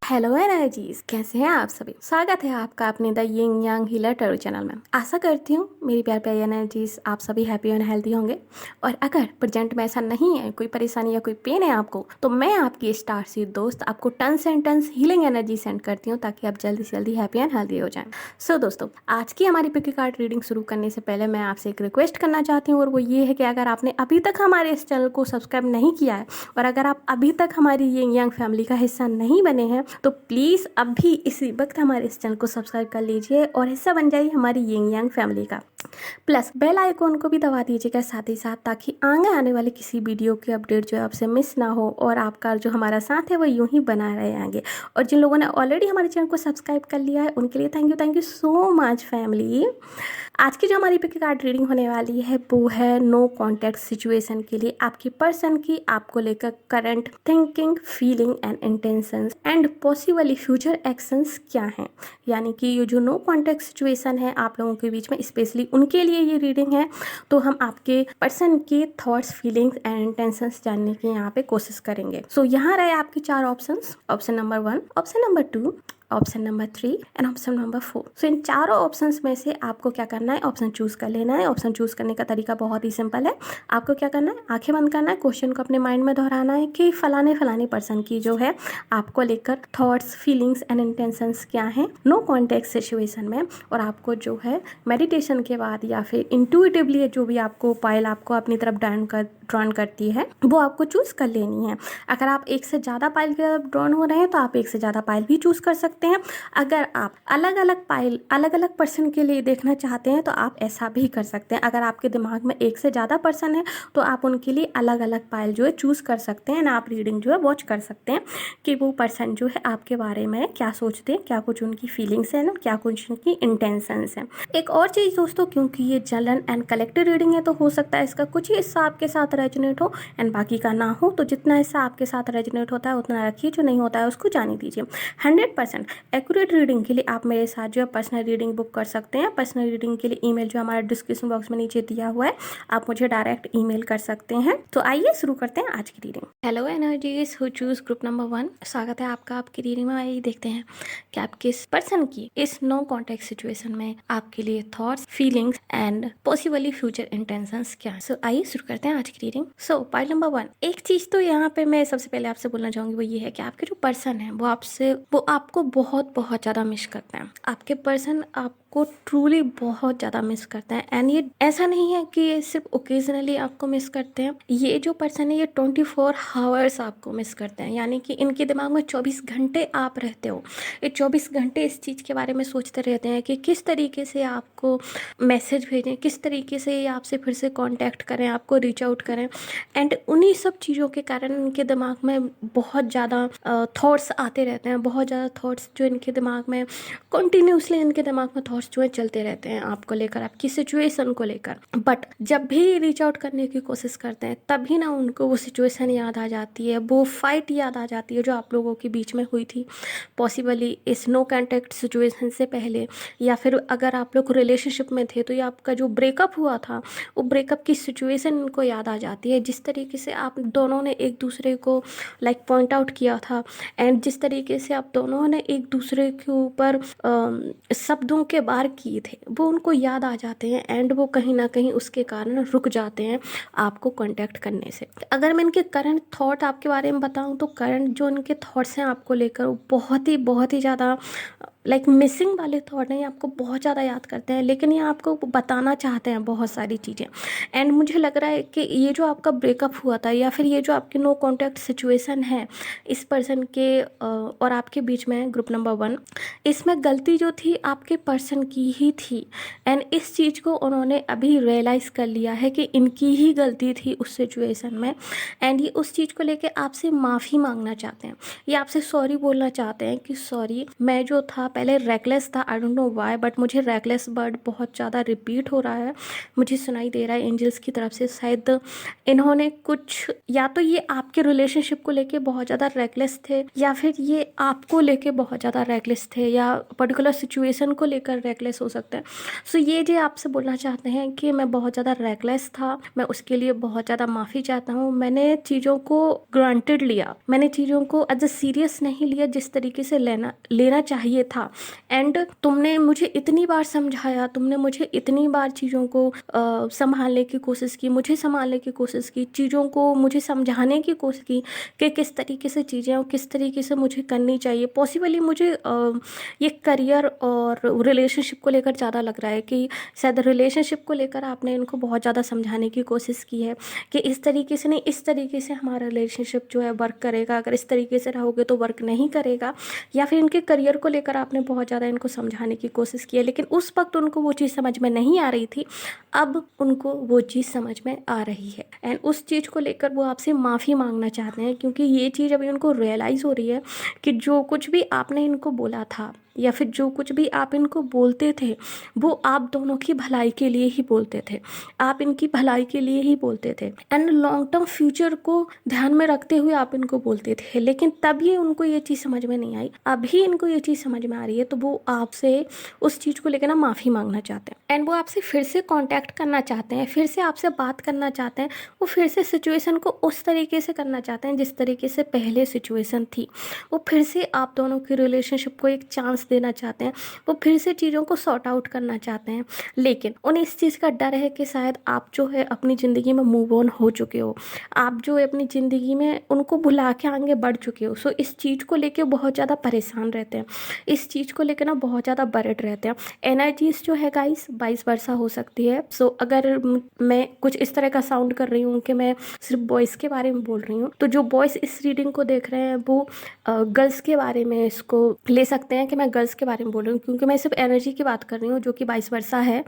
Hello energies, कैसे हैं आप सभी। स्वागत है आपका अपने the Ying Yang healer tarot channel में। आशा करती हूँ मेरी प्यार प्यारी एनर्जीज आप सभी हैप्पी एंड हेल्दी होंगे। और अगर प्रेजेंट में ऐसा नहीं है, कोई परेशानी या कोई पेन है आपको, तो मैं आपकी स्टार सीड दोस्त आपको tons and tons healing energy send करती हूँ ताकि आप जल्दी से जल्दी हैप्पी एंड हेल्दी हो जाएं। सो दोस्तों, आज की हमारी पिकी कार्ड रीडिंग शुरू करने से पहले मैं आपसे एक रिक्वेस्ट करना चाहती हूँ, और वो ये है कि अगर आपने अभी तक हमारे इस चैनल को सब्सक्राइब नहीं किया है और अगर आप अभी तक हमारी यिंग यांग फैमिली का हिस्सा नहीं बने हैं तो प्लीज़ अभी इसी वक्त हमारे इस चैनल को सब्सक्राइब कर लीजिए और हिस्सा बन जाइए हमारी यिंग यांग फैमिली का। प्लस बेल आइकॉन को भी दबा दीजिएगा साथ ही साथ, ताकि आगे आने वाले किसी वीडियो की अपडेट जो है आपसे मिस ना हो और आपका जो हमारा साथ है वो यूं ही बना रहे आगे। और जिन लोगों ने ऑलरेडी हमारे चैनल को सब्सक्राइब कर लिया है उनके लिए thank you so much family. आज की जो हमारी पिक कार्ड रीडिंग होने वाली है वो है नो कॉन्टैक्ट सिचुएशन के लिए आपकी पर्सन की आपको लेकर current thinking, feeling and intentions and possibly future actions क्या हैं। यानी कि ये जो नो कॉन्टैक्ट सिचुएशन है आप लोगों के बीच में, स्पेशली उनके लिए ये रीडिंग है। तो हम आपके पर्सन के थॉट्स, फीलिंग्स एंड इंटेंशंस जानने की यहाँ पे कोशिश करेंगे। सो यहाँ रहे आपके चार options. Option number 1, option number 2, option number 3 and option number 4। सो इन चारों ऑप्शंस में से आपको क्या करना है, ऑप्शन चूज कर लेना है। ऑप्शन चूज करने का तरीका बहुत ही सिंपल है। आपको क्या करना है, आंखें बंद करना है, क्वेश्चन को अपने माइंड में दोहराना है कि फलाने पर्सन की जो है आपको लेकर थॉट्स, फीलिंग्स एंड इंटेंशंस क्या हैं नो कॉन्टेक्ट सिचुएशन में। और आपको जो है मेडिटेशन के बाद या फिर इंट्यूटिवली जो भी आपको पाइल आपको अपनी तरफ ड्रॉन करती है वो आपको चूज कर लेनी है। अगर आप एक से ज़्यादा पाइल की तरफ ड्रॉन हो रहे हैं तो आप एक से ज़्यादा पाइल भी चूज कर सकते हैं। अगर आप अलग अलग पाइल अलग अलग पर्सन के लिए देखना चाहते हैं तो आप ऐसा भी कर सकते हैं। अगर आपके दिमाग में एक से ज़्यादा पर्सन है तो आप उनके लिए अलग अलग पाइल जो है चूज कर सकते हैं ना। आप रीडिंग जो है वॉच कर सकते हैं कि वो पर्सन जो है आपके बारे में क्या सोचते हैं, क्या कुछ उनकी फीलिंग्स हैं ना, क्या कुछ उनकी इंटेंशंस हैं। एक और चीज़ दोस्तों, क्योंकि ये जनरल एंड कलेक्टिव रीडिंग है तो हो सकता है इसका कुछ ही हिस्सा आपके साथ रेजोनेट हो एंड बाकी का ना हो। तो जितना हिस्सा आपके साथ रेजोनेट होता है उतना रखिए, जो नहीं होता है उसको जाने दीजिए। 100% एक्यूरेट रीडिंग के लिए आप मेरे साथ जो है पर्सनल रीडिंग बुक कर सकते हैं। पर्सनल रीडिंग के लिए ईमेल जो हमारा डिस्क्रिप्शन बॉक्स में नीचे दिया हुआ है, आप मुझे डायरेक्ट ईमेल कर सकते हैं। तो आइए शुरू करते हैं आज की reading. Hello energies who choose group number 1, स्वागत है आपका आपकी रीडिंग में। आइए देखते हैं कि आप किस पर्सन की इस नो कॉन्टेक्ट सिचुएशन में आपके लिए thoughts, feelings and possibly future intentions क्या है। सो आइए शुरू करते हैं आज की रीडिंग। सो पाइल नंबर 1, एक चीज तो यहाँ पे मैं सबसे पहले आपसे बोलना चाहूंगी वो ये है कि आपके जो पर्सन है वो आपको बहुत बहुत ज़्यादा मिस करते हैं। आपके पर्सन आपको ट्रूली बहुत ज़्यादा मिस करते हैं। एंड ये ऐसा नहीं है कि ये सिर्फ ओकेजनली आपको मिस करते हैं। ये जो पर्सन है ये 24 आवर्स आपको मिस करते हैं। यानी कि इनके दिमाग में 24 घंटे आप रहते हो। ये 24 घंटे इस चीज़ के बारे में सोचते रहते हैं कि किस तरीके से आपको मैसेज भेजें, किस तरीके से ये आपसे फिर से कॉन्टैक्ट करें, आपको रीच आउट करें। एंड उन्हीं सब चीज़ों के कारण इनके दिमाग में बहुत ज़्यादा थॉट्स आते रहते हैं। बहुत ज़्यादा थॉट्स जो इनके दिमाग में कंटिन्यूसली इनके दिमाग में थॉट्स जो है चलते रहते हैं आपको लेकर, आपकी सिचुएशन को लेकर। बट जब भी रीच आउट करने की कोशिश करते हैं तभी ना उनको वो सिचुएशन याद आ जाती है, वो फाइट याद आ जाती है जो आप लोगों के बीच में हुई थी, पॉसिबली इस नो कॉन्टैक्ट सिचुएशन से पहले। या फिर अगर आप लोग रिलेशनशिप में थे तो ये आपका जो ब्रेकअप हुआ था वो ब्रेकअप की सिचुएशन इनको याद आ जाती है। जिस तरीके से आप दोनों ने एक दूसरे को लाइक पॉइंट आउट किया था एंड जिस तरीके से आप दोनों ने एक दूसरे के ऊपर शब्दों के वार किए थे वो उनको याद आ जाते हैं। एंड वो कहीं ना कहीं उसके कारण रुक जाते हैं आपको कांटेक्ट करने से। अगर मैं इनके करंट थॉट आपके बारे में बताऊं तो करंट जो इनके थॉट्स हैं आपको लेकर वो बहुत ही ज़्यादा लाइक मिसिंग वाले थॉट हैं। ये आपको बहुत ज़्यादा याद करते हैं, लेकिन ये आपको बताना चाहते हैं बहुत सारी चीज़ें। एंड मुझे लग रहा है कि ये जो आपका ब्रेकअप हुआ था या फिर ये जो आपकी नो कॉन्टैक्ट सिचुएशन है इस पर्सन के और आपके बीच में ग्रुप नंबर 1, इसमें गलती जो थी आपके पर्सन की ही थी। एंड इस चीज़ को उन्होंने अभी रियलाइज़ कर लिया है कि इनकी ही गलती थी उस सिचुएशन में। एंड ये उस चीज़ को लेके आपसे माफ़ी मांगना चाहते हैं, ये आपसे सॉरी बोलना चाहते हैं कि सॉरी, मैं जो था पहले रेकलेस था, I don't know why, but मुझे रेकलेस वर्ड बहुत ज़्यादा रिपीट हो रहा है, मुझे सुनाई दे रहा है एंजल्स की तरफ से। शायद इन्होंने कुछ, या तो ये आपके रिलेशनशिप को लेके बहुत ज़्यादा रेकलेस थे, या फिर ये आपको लेके बहुत ज़्यादा रेकलेस थे, या पर्टिकुलर सिचुएशन को लेकर रेकलेस हो सकते हैं। सो ये जो आपसे बोलना चाहते हैं कि मैं बहुत ज़्यादा रेकलेस था, मैं उसके लिए बहुत ज़्यादा माफ़ी चाहता हूँ। मैंने चीज़ों को ग्रांटेड लिया, मैंने चीज़ों को एज अ सीरियस नहीं लिया जिस तरीके से लेना चाहिए था। एंड तुमने मुझे इतनी बार समझाया, तुमने मुझे इतनी बार चीज़ों को संभालने की कोशिश की, मुझे संभालने की कोशिश की, चीज़ों को मुझे समझाने की कोशिश की कि किस तरीके से चीज़ें और किस तरीके से मुझे करनी चाहिए। पॉसिबली मुझे ये करियर और रिलेशनशिप को लेकर ज़्यादा लग रहा है कि शायद रिलेशनशिप को लेकर आपने इनको बहुत ज़्यादा समझाने की कोशिश की है कि इस तरीके से नहीं, इस तरीके से हमारा रिलेशनशिप जो है वर्क करेगा, अगर इस तरीके से रहोगे तो वर्क नहीं करेगा। या फिर इनके करियर को लेकर आपने बहुत ज़्यादा इनको समझाने की कोशिश की है, लेकिन उस वक्त उनको वो चीज़ समझ में नहीं आ रही थी, अब उनको वो चीज़ समझ में आ रही है। एंड उस चीज़ को लेकर वो आपसे माफ़ी मांगना चाहते हैं, क्योंकि ये चीज़ अभी उनको रियलाइज़ हो रही है कि जो कुछ भी आपने इनको बोला था, या फिर जो कुछ भी आप इनको बोलते थे, वो आप दोनों की भलाई के लिए ही बोलते थे, आप इनकी भलाई के लिए ही बोलते थे, एंड लॉन्ग टर्म फ्यूचर को ध्यान में रखते हुए आप इनको बोलते थे। लेकिन तब ये उनको ये चीज़ समझ में नहीं आई, अभी इनको ये चीज़ समझ में आ रही है, तो वो आपसे उस चीज़ को लेकर ना माफ़ी मांगना चाहते हैं। एंड वो आपसे फिर से कांटेक्ट करना चाहते हैं, फिर से आपसे बात करना चाहते हैं, वो फिर से सिचुएशन को उस तरीके से करना चाहते हैं जिस तरीके से पहले सिचुएशन थी। वो फिर से आप दोनों की रिलेशनशिप को एक चांस देना चाहते हैं, वो फिर से चीज़ों को सॉर्ट आउट करना चाहते हैं। लेकिन उन्हें इस चीज़ का डर है कि शायद आप जो है अपनी ज़िंदगी में मूव ऑन हो चुके हो, आप जो है अपनी ज़िंदगी में उनको भुला के आगे बढ़ चुके हो। सो इस चीज़ को लेके बहुत ज़्यादा परेशान रहते हैं, इस चीज़ को लेकर ना बहुत ज़्यादा बरड रहते हैं। एनर्जीज जो है गाइस 22 वर्षा हो सकती है। सो अगर मैं कुछ इस तरह का साउंड कर रही हूँ कि मैं सिर्फ बॉयज़ के बारे में बोल रही हूँ, तो जो बॉयज़ इस रीडिंग को देख रहे हैं वो गर्ल्स के बारे में इसको ले सकते हैं कि मैं गर्ल्स के बारे में बोल रही हूँ, क्योंकि मैं सिर्फ एनर्जी की बात कर रही हूँ जो कि 22 वर्षा है,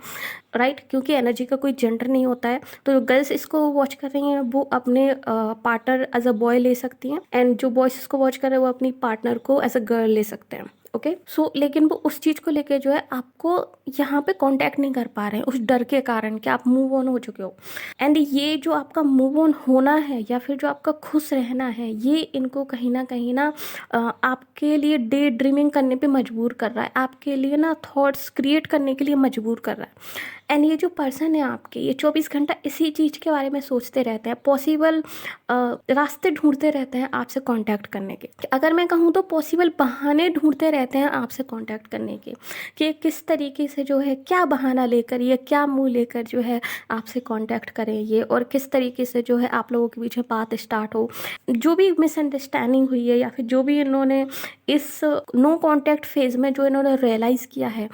राइट। क्योंकि एनर्जी का कोई जेंडर नहीं होता है। तो जो गर्ल्स इसको वॉच कर रही हैं वो अपने पार्टनर एज अ बॉय ले सकती हैं, एंड जो बॉयज़ इसको वॉच कर रहे हैं वो अपनी पार्टनर को एज अ गर्ल ले सकते हैं। ओके सो लेकिन वो उस चीज़ को लेके जो है आपको यहाँ पे कांटेक्ट नहीं कर पा रहे हैं उस डर के कारण कि आप मूव ऑन हो चुके हो। एंड ये जो आपका मूव ऑन होना है या फिर जो आपका खुश रहना है, ये इनको कहीं ना आपके लिए डे ड्रीमिंग करने पे मजबूर कर रहा है, आपके लिए ना थॉट्स क्रिएट करने के लिए मजबूर कर रहा है। एंड ये जो पर्सन है आपके, ये 24 घंटा इसी चीज़ के बारे में सोचते रहते हैं, पॉसिबल रास्ते ढूंढते रहते हैं आपसे कांटेक्ट करने के। अगर मैं कहूँ तो पॉसिबल बहाने ढूंढते रहते हैं आपसे कांटेक्ट करने के, कि किस तरीके से जो है क्या बहाना लेकर या क्या मुंह लेकर जो है आपसे कांटेक्ट करें ये, और किस तरीके से जो है आप लोगों के बीच में बात स्टार्ट हो। जो भी मिसअंडरस्टैंडिंग हुई है या फिर जो भी इन्होंने इस नो कांटेक्ट फेज में जो इन्होंने रियलाइज़ किया है,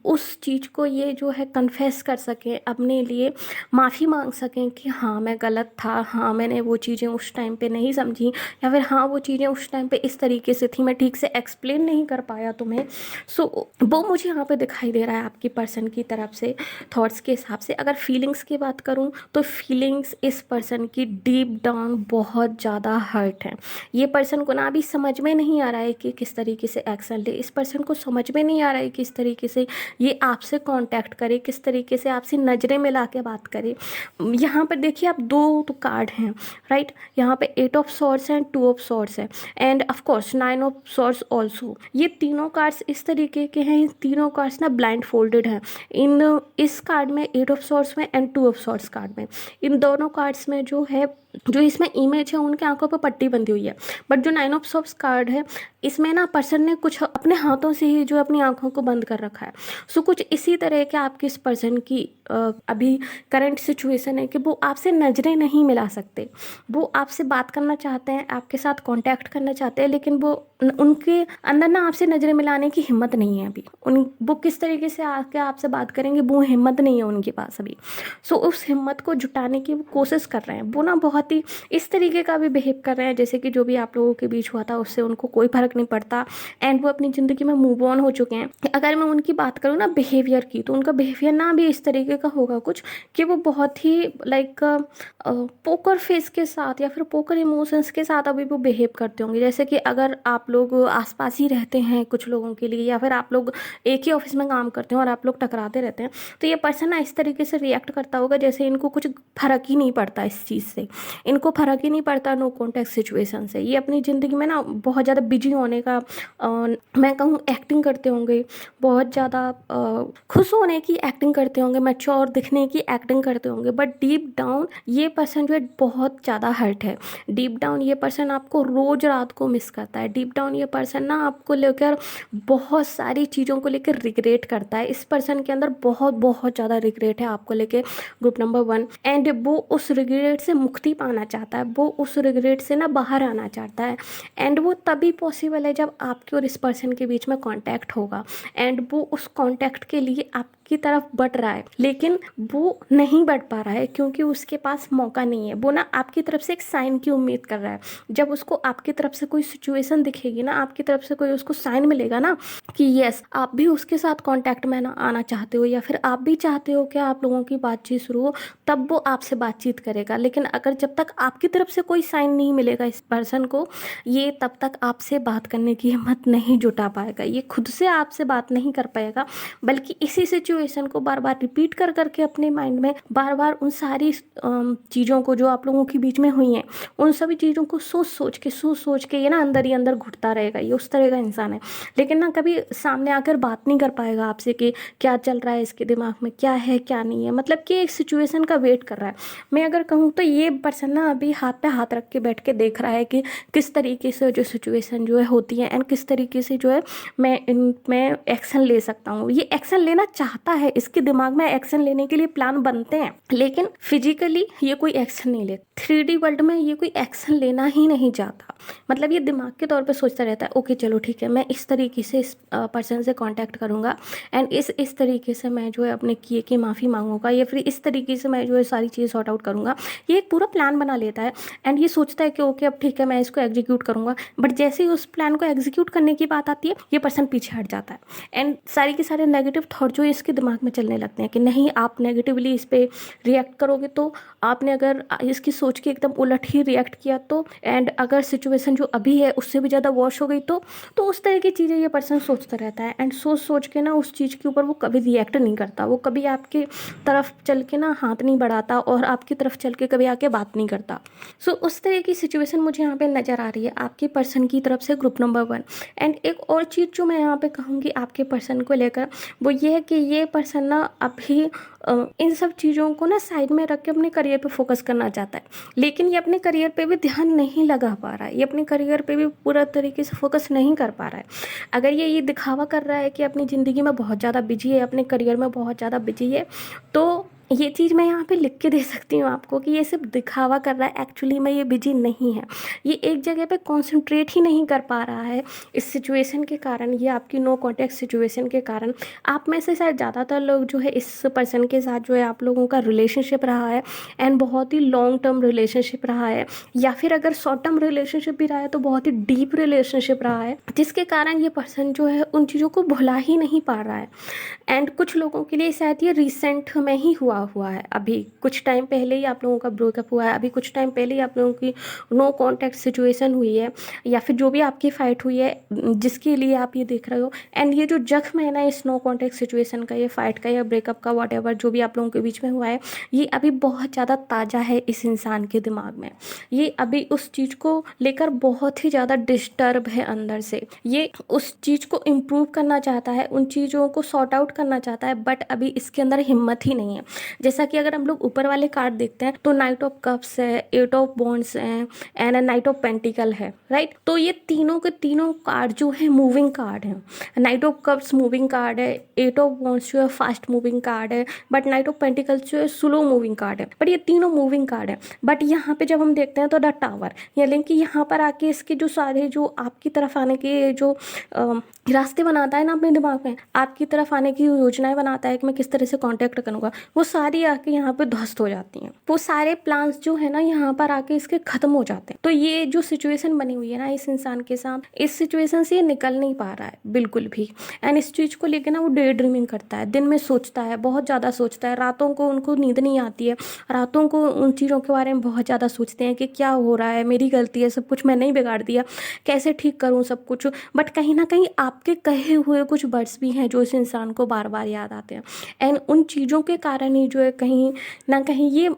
उस चीज़ को ये जो है कन्फेस कर सकें, अपने लिए माफ़ी मांग सकें कि हाँ मैं गलत था, हाँ मैंने वो चीज़ें उस टाइम पे नहीं समझी, या फिर हाँ वो चीज़ें उस टाइम पे इस तरीके से थी, मैं ठीक से एक्सप्लेन नहीं कर पाया तुम्हें। सो वो मुझे यहाँ पे दिखाई दे रहा है आपकी पर्सन की तरफ से थॉट्स के हिसाब से। अगर फीलिंग्स की बात करूँ तो फीलिंग्स इस पर्सन की डीप डाउन बहुत ज़्यादा हर्ट है। ये पर्सन को ना अभी समझ में नहीं आ रहा है कि किस तरीके से एक्शन ले, इस पर्सन को समझ में नहीं आ रहा है किस तरीके से ये आपसे कांटेक्ट करे, किस तरीके से आपसे नज़रें मिला के बात करे। यहाँ पर देखिए आप दो तो कार्ड हैं, राइट। यहाँ पे 8 of swords and 2 of swords है, and of course 9 of swords also. ये तीनों कार्ड्स इस तरीके के हैं, तीनों कार्ड्स ना ब्लाइंड फोल्डेड हैं। इस कार्ड में 8 ऑफ सॉर्ड्स में एंड 2 ऑफ सॉर्ड्स कार्ड में, इन दोनों कार्ड्स में जो है, जो इसमें इमेज है उनके आंखों पर पट्टी बंधी हुई है। बट जो 9 ऑफ सॉर्ड्स कार्ड है इसमें ना पर्सन ने कुछ अपने हाथों से ही जो अपनी आंखों को बंद कर रखा है। सो कुछ इसी तरह के आपके इस पर्सन की अभी करंट सिचुएशन है कि वो आपसे नज़रें नहीं मिला सकते, वो आपसे बात करना चाहते हैं, आपके साथ कांटेक्ट करना चाहते हैं, लेकिन वो उनके अंदर ना आपसे नज़रें मिलाने की हिम्मत नहीं है अभी। वो किस तरीके से आके आपसे बात करेंगे वो हिम्मत नहीं है उनके पास अभी। सो उस हिम्मत को जुटाने की वो कोशिश कर रहे हैं। वो ना बहुत ही इस तरीके का भी बिहेव कर रहे हैं जैसे कि जो भी आप लोगों के बीच हुआ था उससे उनको कोई फर्क नहीं पड़ता, एंड वो अपनी ज़िंदगी में मूव ऑन हो चुके हैं। अगर मैं उनकी बात करूँ ना बिहेवियर की, तो उनका बिहेवियर ना भी इस तरीके का होगा कुछ कि वो बहुत ही लाइक पोकर फेस के साथ या फिर पोकर इमोशंस के साथ अभी वो बिहेव करते होंगे। जैसे कि अगर आप लोग आसपास ही रहते हैं कुछ लोगों के लिए, या फिर आप लोग एक ही ऑफिस में काम करते हैं और आप लोग टकराते रहते हैं, तो ये पर्सन ना इस तरीके से रिएक्ट करता होगा जैसे इनको कुछ फर्क ही नहीं पड़ता इस चीज़ से, इनको फर्क ही नहीं पड़ता नो कॉन्टेक्ट सिचुएशन से। ये अपनी ज़िंदगी में ना बहुत ज़्यादा बिजी होने का मैं कहूँ एक्टिंग करते होंगे, बहुत ज़्यादा खुश होने की एक्टिंग करते होंगे, मैच्योर दिखने की एक्टिंग करते होंगे, बट डीप डाउन ये पर्सन जो है बहुत ज़्यादा हर्ट है। डीप डाउन ये पर्सन आपको रोज रात को मिस करता है। डीप डाउन ये पर्सन ना आपको लेकर बहुत सारी चीज़ों को लेकर रिग्रेट करता है। इस पर्सन के अंदर बहुत बहुत ज़्यादा रिग्रेट है आपको लेके, ग्रुप नंबर 1। एंड वो उस रिग्रेट से मुक्ति पाना चाहता है, वो उस रिग्रेट से ना बाहर आना चाहता है। एंड वो तभी पॉसिबल है जब आपके और इस पर्सन के बीच में कांटेक्ट होगा, एंड वो उस कांटेक्ट के लिए आपकी तरफ बढ़ रहा है, लेकिन वो नहीं बढ़ पा रहा है क्योंकि उसके पास मौका नहीं है। वो ना आपकी तरफ से एक साइन की उम्मीद कर रहा है। जब उसको आपकी तरफ से कोई सिचुएशन दिखेगी ना, आपकी तरफ से कोई उसको साइन मिलेगा ना कि यस आप भी उसके साथ कांटेक्ट में ना आना चाहते हो, या फिर आप भी चाहते हो कि आप लोगों की बातचीत शुरू हो, तब वो आपसे बातचीत करेगा। लेकिन अगर जब तक आपकी तरफ से कोई साइन नहीं मिलेगा इस पर्सन को, ये तब तक आपसे बात करने की हिम्मत नहीं जुटा पाएगा। ये खुद से आपसे बात नहीं कर पाएगा, बल्कि इसी सिचुएशन को बार बार रिपीट कर करके अपने माइंड में बार बार उन सारी चीज़ों को जो आप लोगों के बीच में हुई हैं, उन सभी चीज़ों को सोच सोच के ये ना अंदर ही अंदर घुटता रहेगा। ये उस तरह का इंसान है, लेकिन ना कभी सामने आकर बात नहीं कर पाएगा आपसे कि क्या चल रहा है इसके दिमाग में, क्या है क्या नहीं है, मतलब कि एक सिचुएशन का वेट कर रहा है। मैं अगर कहूँ तो ये पर्सन ना अभी हाथ पे हाथ रख के बैठ के देख रहा है कि किस तरीके से जो सिचुएशन जो है होती है, एंड किस तरीके से जो है मैं एक्शन ले सकता हूँ। ये एक्शन लेना चाहता है, इसके दिमाग में एक्शन लेने के लिए प्लान बनते हैं, लेकिन फिजिकली ये कोई एक्शन नहीं लेता। 3D वर्ल्ड में ये कोई एक्शन लेना ही नहीं चाहता। मतलब ये दिमाग के तौर पे सोचता रहता है ओके चलो ठीक है, मैं इस तरीके से इस पर्सन से कांटेक्ट करूँगा, एंड इस तरीके से मैं जो है अपने किए की माफ़ी मांगूंगा, या फिर इस तरीके से मैं जो है सारी चीज़ सॉर्ट आउट करूँगा। ये एक पूरा प्लान बना लेता है, एंड ये सोचता है कि ओके अब ठीक है मैं इसको एग्जीक्यूट करूँगा। बट जैसे ही उस प्लान को एग्जीक्यूट करने की बात आती है, ये पर्सन पीछे हट जाता है, एंड सारे के सारे नेगेटिव थॉट जो इसके दिमाग में चलने लगते हैं कि नहीं आप नेगेटिवली इस पर रिएक्ट करोगे तो, आपने अगर इसकी सोच के एकदम उलट ही रिएक्ट किया तो, एंड अगर सिचुएशन जो अभी है उससे भी ज़्यादा वॉश हो गई तो उस तरह की चीज़ें ये पर्सन सोचता रहता है। एंड सोच के ना उस चीज़ के ऊपर वो कभी रिएक्ट नहीं करता, वो कभी आपके तरफ चल के ना हाथ नहीं बढ़ाता, और आपकी तरफ चल के कभी आके बात नहीं करता। सो उस तरह की सिचुएशन मुझे यहाँ पे नज़र आ रही है आपके पर्सन की तरफ से, ग्रुप नंबर 1। एंड एक और चीज़ जो मैं यहाँ पे कहूँगी आपके पर्सन को लेकर, वो ये है कि ये पर्सन ना अभी इन सब चीज़ों को ना साइड में रख के अपने करियर पे फोकस करना चाहता है, लेकिन ये अपने करियर पे भी ध्यान नहीं लगा पा रहा है, ये अपने करियर पे भी पूरा तरीके से फोकस नहीं कर पा रहा है। अगर ये दिखावा कर रहा है कि अपनी ज़िंदगी में बहुत ज़्यादा बिजी है, अपने करियर में बहुत ज़्यादा बिजी है, तो ये चीज़ मैं यहाँ पे लिख के दे सकती हूँ आपको कि ये सिर्फ दिखावा कर रहा है, एक्चुअली में ये बिजी नहीं है। ये एक जगह पे कंसंट्रेट ही नहीं कर पा रहा है इस सिचुएशन के कारण, ये आपकी नो कॉन्टेक्ट सिचुएशन के कारण। आप में से शायद ज़्यादातर लोग जो है इस पर्सन के साथ जो है आप लोगों का रिलेशनशिप रहा है, एंड बहुत ही लॉन्ग टर्म रिलेशनशिप रहा है, या फिर अगर शॉर्ट टर्म रिलेशनशिप भी रहा है तो बहुत ही डीप रिलेशनशिप रहा है, जिसके कारण ये पर्सन जो है उन चीज़ों को भुला ही नहीं पा रहा है। एंड कुछ लोगों के लिए शायद ये रिसेंट में ही हुआ है, अभी कुछ टाइम पहले ही आप लोगों का ब्रेकअप हुआ है, अभी कुछ टाइम पहले ही आप लोगों की नो कॉन्टैक्ट सिचुएशन हुई है, या फिर जो भी आपकी फाइट हुई है जिसके लिए आप ये देख रहे हो। एंड ये जो जख्म है ना इस नो कॉन्टैक्ट सिचुएशन का, ये फाइट का या ब्रेकअप का, वॉट एवर जो भी आप लोगों के बीच में हुआ है, ये अभी बहुत ज़्यादा ताज़ा है इस इंसान के दिमाग में। ये अभी उस चीज़ को लेकर बहुत ही ज़्यादा डिस्टर्ब है अंदर से, ये उस चीज़ को इम्प्रूव करना चाहता है, उन चीज़ों को सॉर्ट आउट करना चाहता है, बट अभी इसके अंदर हिम्मत ही नहीं है। जैसा कि अगर हम लोग ऊपर वाले कार्ड देखते हैं तो नाइट ऑफ कप्स है, 8 ऑफ वॉन्ड्स है, एंड नाइट ऑफ पेंटिकल है, राइट। तो ये तीनों के तीनों कार्ड जो है मूविंग कार्ड है। Night of cups moving card है, 8 ऑफ वॉन्ड्स जो है फास्ट मूविंग कार्ड है, बट नाइट ऑफ पेंटिकल्स जो है स्लो मूविंग कार्ड है। बट ये तीनों मूविंग कार्ड है। बट यहाँ पे जब हम देखते हैं तो द टावर, यानी कि यहाँ पर आके इसके जो सारे जो आपकी तरफ आने के जो रास्ते बनाता है ना अपने दिमाग में, आपकी तरफ आने की योजनाएं बनाता है कि मैं किस तरह से कांटेक्ट करूँगा, वो सारी आके यहाँ पे ध्वस्त हो जाती हैं। वो सारे प्लान्स जो है ना यहाँ पर आके इसके खत्म हो जाते हैं। तो ये जो सिचुएशन बनी हुई है ना इस इंसान के साथ, इस सिचुएशन से ये निकल नहीं पा रहा है बिल्कुल भी। एंड इस चीज को लेकर ना वो डे ड्रीमिंग करता है, दिन में सोचता है, बहुत ज्यादा सोचता है, रातों को उनको नींद नहीं आती है, रातों को उन चीजों के बारे में बहुत ज्यादा सोचते हैं कि क्या हो रहा है, मेरी गलती है, सब कुछ मैंने ही बिगाड़ दिया, कैसे ठीक करूं सब कुछ। बट कहीं ना कहीं आपके कहे हुए कुछ वर्ड्स भी हैं जो इस इंसान को बार बार याद आते हैं। एंड उन चीज़ों के कारण ही जो है कहीं ना कहीं ये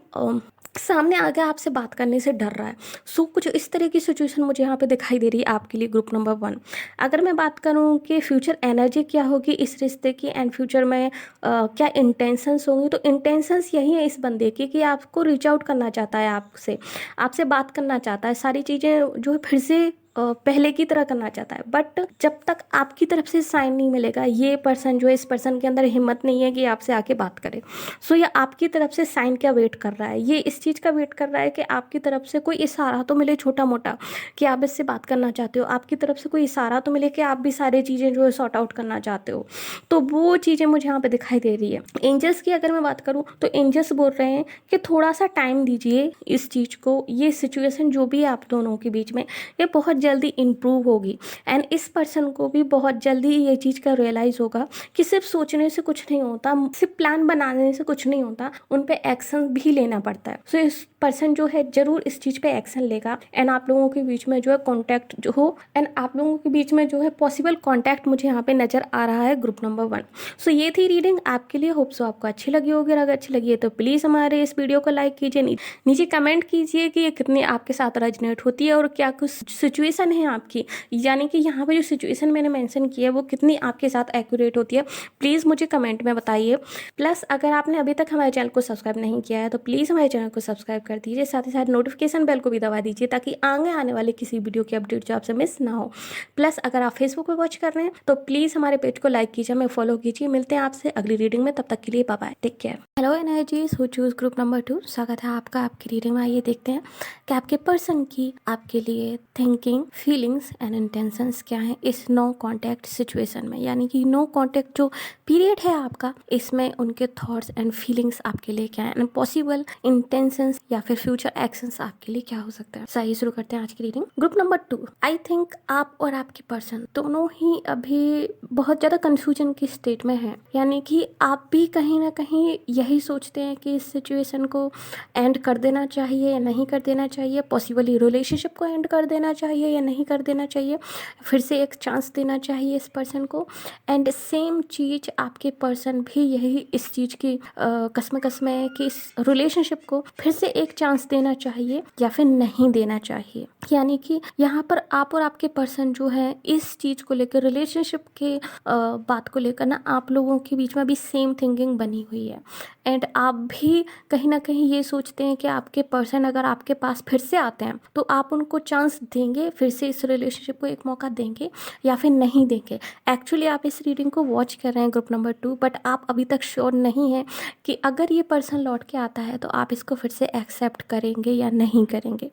सामने आगे आपसे बात करने से डर रहा है। सो कुछ इस तरह की सिचुएशन मुझे यहाँ पे दिखाई दे रही है आपके लिए ग्रुप नंबर 1। अगर मैं बात करूँ कि फ्यूचर एनर्जी क्या होगी इस रिश्ते की एंड फ्यूचर में क्या इंटेंशंस होंगी, तो इंटेंशंस यही है इस बंदे की कि आपको रीच आउट करना चाहता है, आपसे आपसे बात करना चाहता है, सारी चीज़ें जो है फिर से पहले की तरह करना चाहता है। बट जब तक आपकी तरफ से साइन नहीं मिलेगा, ये पर्सन जो है, इस पर्सन के अंदर हिम्मत नहीं है कि आपसे आके बात करे। सो ये आपकी तरफ से साइन क्या वेट कर रहा है, ये इस चीज़ का वेट कर रहा है कि आपकी तरफ से कोई इशारा तो मिले छोटा मोटा कि आप इससे बात करना चाहते हो, आपकी तरफ से कोई इशारा तो मिले कि आप भी सारी चीज़ें जो है सॉर्ट आउट करना चाहते हो। तो वो चीज़ें मुझे यहाँ पे दिखाई दे रही है। एंजल्स की अगर मैं बात करूँ तो एंजल्स बोल रहे हैं कि थोड़ा सा टाइम दीजिए इस चीज़ को, ये सिचुएशन जो भी है आप दोनों के बीच में ये बहुत जल्दी इम्प्रूव होगी। एंड इस पर्सन को भी बहुत जल्दी ये चीज़ का रियलाइज़ होगा कि सिर्फ सोचने से कुछ नहीं होता, सिर्फ प्लान बनाने से कुछ नहीं होता, उन पे एक्शन भी लेना पड़ता है। सो इस पर्सन जो है जरूर इस चीज़ पे एक्शन लेगा एंड आप लोगों के बीच में जो है कॉन्टैक्ट जो हो, एंड आप लोगों के बीच में जो है पॉसिबल कॉन्टैक्ट मुझे यहाँ पे नजर आ रहा है ग्रुप नंबर 1। सो ये थी रीडिंग आपके लिए। होप सो आपको अच्छी लगी होगी। अगर अच्छी लगी है तो प्लीज़ हमारे इस वीडियो को लाइक कीजिए, नीचे कमेंट कीजिए कि ये कितनी आपके साथ रेजोनेट होती है और क्या कुछ सिचुएशन है आपकी, यानी कि यहाँ पे जो सिचुएशन मैंने मेंशन की है वो कितनी आपके साथ एक्यूरेट होती है, प्लीज़ मुझे कमेंट में बताइए। प्लस अगर आपने अभी तक हमारे चैनल को सब्सक्राइब नहीं किया है तो प्लीज़ हमारे चैनल को सब्सक्राइब कर दीजिए, साथ ही साथ नोटिफिकेशन बेल को भी दबा दीजिए ताकि आगे आने वाले किसी वीडियो की अपडेट जो आपसे मिस ना हो। प्लस अगर आप फेसबुक पर वॉच कर रहे हैं तो प्लीज़ हमारे पेज को लाइक कीजिए, हमें फॉलो कीजिए। मिलते हैं आपसे अगली रीडिंग में, तब तक के लिए bye bye, take care. Hello energies who choose group number 2, स्वागत है आपका आपकी रीडिंग में। आइए देखते हैं कि आपके पर्सन की आपके लिए थिंकिंग, फीलिंग्स एंड इंटेंशंस क्या है इस नो कॉन्टैक्ट सिचुएशन में, यानी कि नो कॉन्टैक्ट जो पीरियड है आपका, इसमें उनके थॉट्स एंड फीलिंग्स आपके लिए क्या है एंड पॉसिबल इंटेंशंस या फिर फ्यूचर एक्शंस आपके लिए क्या हो सकता है। सही, शुरू करते हैं आज की reading. Group number 2, I think आप और आपके पर्सन दोनों ही अभी बहुत ज़्यादा कंफ्यूजन की स्टेट में है, यानी कि आप भी कहीं ना कहीं यही सोचते हैं कि इस सिचुएशन को एंड कर देना चाहिए या नहीं कर देना चाहिए, पॉसिबली रिलेशनशिप को एंड कर देना चाहिए या नहीं कर देना चाहिए, फिर से एक चांस देना चाहिए इस पर्सन को। एंड सेम चीज़ आपके पर्सन भी यही इस चीज़ की कसम है कि इस रिलेशनशिप को फिर से एक चांस देना चाहिए या फिर नहीं देना चाहिए। यानी कि यहाँ पर आप और आपके पर्सन जो है इस चीज़ को लेकर, रिलेशनशिप के बात को लेकर ना आप लोगों के बीच में भी सेम थिंकिंग बनी हुई है। एंड आप भी कहीं ना कहीं ये सोचते हैं कि आपके पर्सन अगर आपके पास फिर से आते हैं तो आप उनको चांस देंगे, फिर से इस रिलेशनशिप को एक मौका देंगे या फिर नहीं देंगे। एक्चुअली आप इस रीडिंग को वॉच कर रहे हैं ग्रुप नंबर 2, बट आप अभी तक श्योर नहीं है कि अगर ये पर्सन लौट के आता है तो आप इसको फिर से एक्सेप्ट करेंगे या नहीं करेंगे।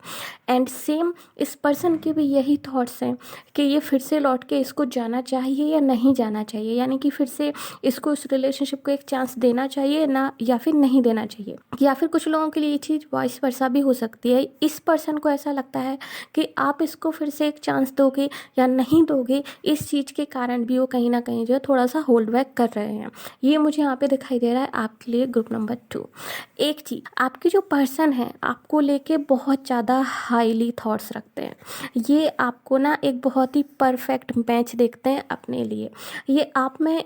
एंड सेम इस पर्सन के भी यही थॉट्स हैं कि ये फिर से लौट के इसको जाना चाहिए या नहीं जाना चाहिए, यानी कि फिर से इसको इस रिलेशनशिप को एक चांस देना चाहिए ना या फिर नहीं देना चाहिए। या फिर कुछ लोगों के लिए ये चीज़ वाइस वर्सा भी हो सकती है। इस पर्सन को ऐसा लगता है कि आप इसको फिर से एक चांस दोगे या नहीं दोगे, इस चीज़ के कारण भी वो कहीं ना कहीं जो है थोड़ा सा होल्ड बैक कर रहे हैं। ये मुझे यहाँ पे दिखाई दे रहा है आपके लिए ग्रुप नंबर 2। एक चीज़, आपके जो पर्सन है आपको लेके बहुत ज़्यादा हाईली थॉट्स रखते हैं। ये आपको ना एक बहुत ही परफेक्ट मैच देखते हैं अपने लिए। ये आप में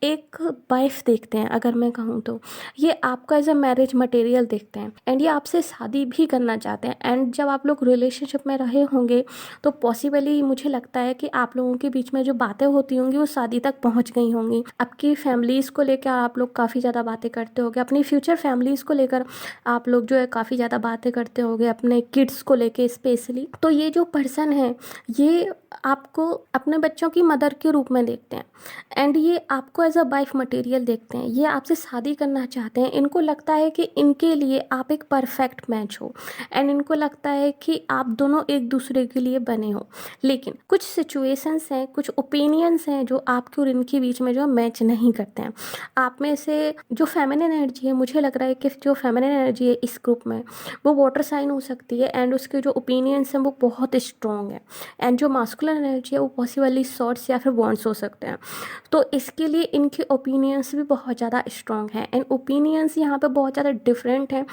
एक वाइफ देखते हैं, अगर मैं कहूँ तो ये आपका एज अ मैरिज मटेरियल देखते हैं एंड ये आपसे शादी भी करना चाहते हैं। एंड जब आप लोग रिलेशनशिप में रहे होंगे तो पॉसिबली मुझे लगता है कि आप लोगों के बीच में जो बातें होती होंगी वो शादी तक पहुंच गई होंगी। आपकी फैमिलीज़ को लेकर आप लोग काफ़ी ज़्यादा बातें करते होंगे, अपनी फ्यूचर फैमिलीज़ को लेकर आप लोग जो है काफ़ी ज़्यादा बातें करते होंगे, अपने किड्स को लेकर स्पेशली। तो ये जो पर्सन है ये आपको अपने बच्चों की मदर के रूप में देखते हैं एंड ये आपको एज अ वाइफ मटेरियल देखते हैं, ये आपसे शादी करना चाहते हैं, इनको लगता है कि इनके लिए आप एक परफेक्ट मैच हो एंड इनको लगता है कि आप दोनों एक दूसरे के लिए बने हो। लेकिन कुछ सिचुएशंस हैं, कुछ ओपिनियंस हैं जो आपके और इनके बीच में जो मैच नहीं करते हैं। आप में से जो फेमिनिन एनर्जी है, मुझे लग रहा है कि जो फेमिनिन एनर्जी है इस ग्रुप में, वो वाटर साइन हो सकती है एंड उसके जो ओपिनियंस हैं वो बहुत स्ट्रॉन्ग है। एंड जो मास्कुलिन एनर्जी है वो पॉसिबली शॉर्ट्स या फिर बॉन्ड्स हो सकते हैं। तो इसके लिए इनके ओपिनियंस भी बहुत ज़्यादा स्ट्रॉन्ग हैं एंड ओपिनियंस यहाँ पे बहुत ज़्यादा डिफरेंट हैं,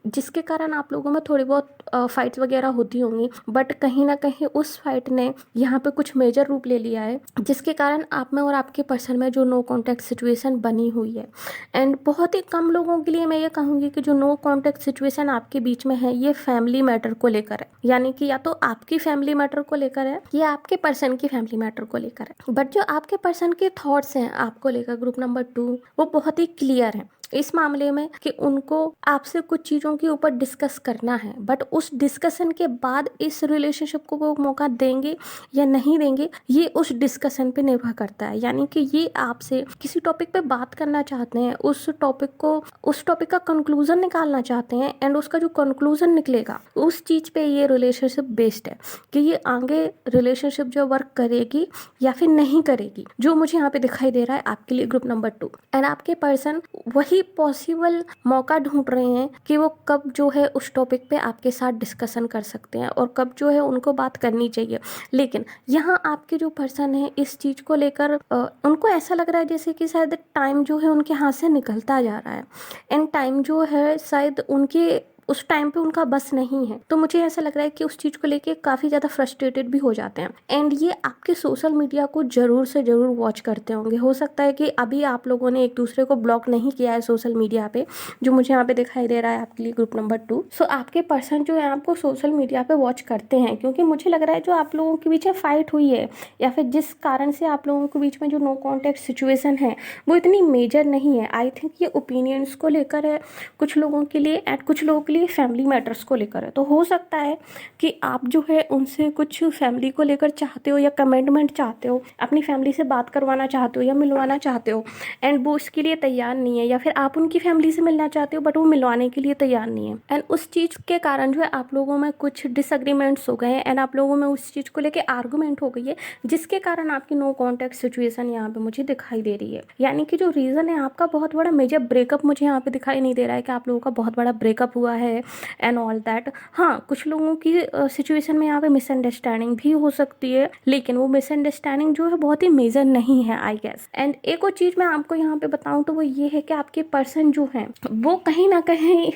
जिसके कारण आप लोगों में थोड़ी बहुत फाइट्स वगैरह होती होंगी। बट कहीं ना कहीं उस फाइट ने यहाँ पे कुछ मेजर रूप ले लिया है, जिसके कारण आप में और आपके पर्सन में जो नो कॉन्टैक्ट सिचुएशन बनी हुई है। एंड बहुत ही कम लोगों के लिए मैं ये कहूँगी कि जो नो कॉन्टैक्ट सिचुएशन आपके बीच में है, ये फैमिली मैटर को लेकर है। यानी कि या तो आपकी फैमिली मैटर को लेकर है या आपके पर्सन की फैमिली मैटर को लेकर है। बट जो आपके पर्सन के थॉट्स हैं आपको लेकर, ग्रुप नंबर 2, वो बहुत ही क्लियर है इस मामले में कि उनको आपसे कुछ चीज़ों के ऊपर डिस्कस करना है। बट उस डिस्कशन के बाद इस रिलेशनशिप को वो मौका देंगे या नहीं देंगे, ये उस डिस्कशन पे निर्भर करता है। यानी कि ये आपसे किसी टॉपिक पे बात करना चाहते हैं, उस टॉपिक का कंक्लूजन निकालना चाहते हैं एंड उसका जो कंक्लूजन निकलेगा उस चीज़ पे ये रिलेशनशिप बेस्ड है कि ये आगे रिलेशनशिप जो वर्क करेगी या फिर नहीं करेगी, जो मुझे यहाँ पे दिखाई दे रहा है आपके लिए ग्रुप नंबर 2। एंड आपके पर्सन वही पॉसिबल मौका ढूंढ रहे हैं कि वो कब जो है उस टॉपिक पे आपके साथ डिस्कशन कर सकते हैं और कब जो है उनको बात करनी चाहिए। लेकिन यहाँ आपके जो पर्सन है इस चीज़ को लेकर उनको ऐसा लग रहा है जैसे कि शायद टाइम जो है उनके हाथ से निकलता जा रहा है एंड टाइम जो है शायद उनके उस टाइम पे उनका बस नहीं है। तो मुझे ऐसा लग रहा है कि उस चीज़ को लेके काफ़ी ज़्यादा फ्रस्ट्रेटेड भी हो जाते हैं एंड ये आपके सोशल मीडिया को ज़रूर से ज़रूर वॉच करते होंगे। हो सकता है कि अभी आप लोगों ने एक दूसरे को ब्लॉक नहीं किया है सोशल मीडिया पे, जो मुझे यहाँ पे दिखाई दे रहा है आपके लिए ग्रुप नंबर 2। सो आपके पर्सन जो है आपको सोशल मीडिया पे वॉच करते हैं, क्योंकि मुझे लग रहा है जो आप लोगों के बीच में फाइट हुई है या फिर जिस कारण से आप लोगों के बीच में जो नो कॉन्टैक्ट सिचुएशन है वो इतनी मेजर नहीं है। आई थिंक ये ओपिनियंस को लेकर है कुछ लोगों के लिए एंड कुछ लोगों के लिए फैमिली मैटर्स को लेकर है। तो हो सकता है कि आप जो है उनसे कुछ फैमिली को लेकर चाहते हो या कमिटमेंट चाहते हो, अपनी फैमिली से बात करवाना चाहते हो या मिलवाना चाहते हो एंड वो इसके लिए तैयार नहीं है, या फिर आप उनकी फैमिली से मिलना चाहते हो बट वो मिलवाने के लिए तैयार नहीं है। एंड उस चीज़ के कारण जो है आप लोगों में कुछ डिसएग्रीमेंट्स हो गए हैं एंड आप लोगों में उस चीज़ को लेकर आर्गूमेंट हो गई है, जिसके कारण आपकी नो कॉन्टैक्ट सिचुएशन यहाँ पे मुझे दिखाई दे रही है। यानी कि जो रीज़न है आपका बहुत बड़ा मेजर ब्रेकअप मुझे यहाँ पे दिखाई नहीं दे रहा है कि आप लोगों का बहुत बड़ा ब्रेकअप हुआ है एंड ऑल दैट। हाँ, कुछ लोगों की सिचुएशन में यहाँ पे मिसअंडरस्टैंडिंग भी हो सकती है, लेकिन वो मिसअंडरस्टैंडिंग जो है बहुत ही मेजर नहीं है आई गेस। एंड एक और चीज़ मैं आपको यहाँ पे बताऊँ तो वो ये है कि आपके पर्सन जो हैं वो कहीं ना कहीं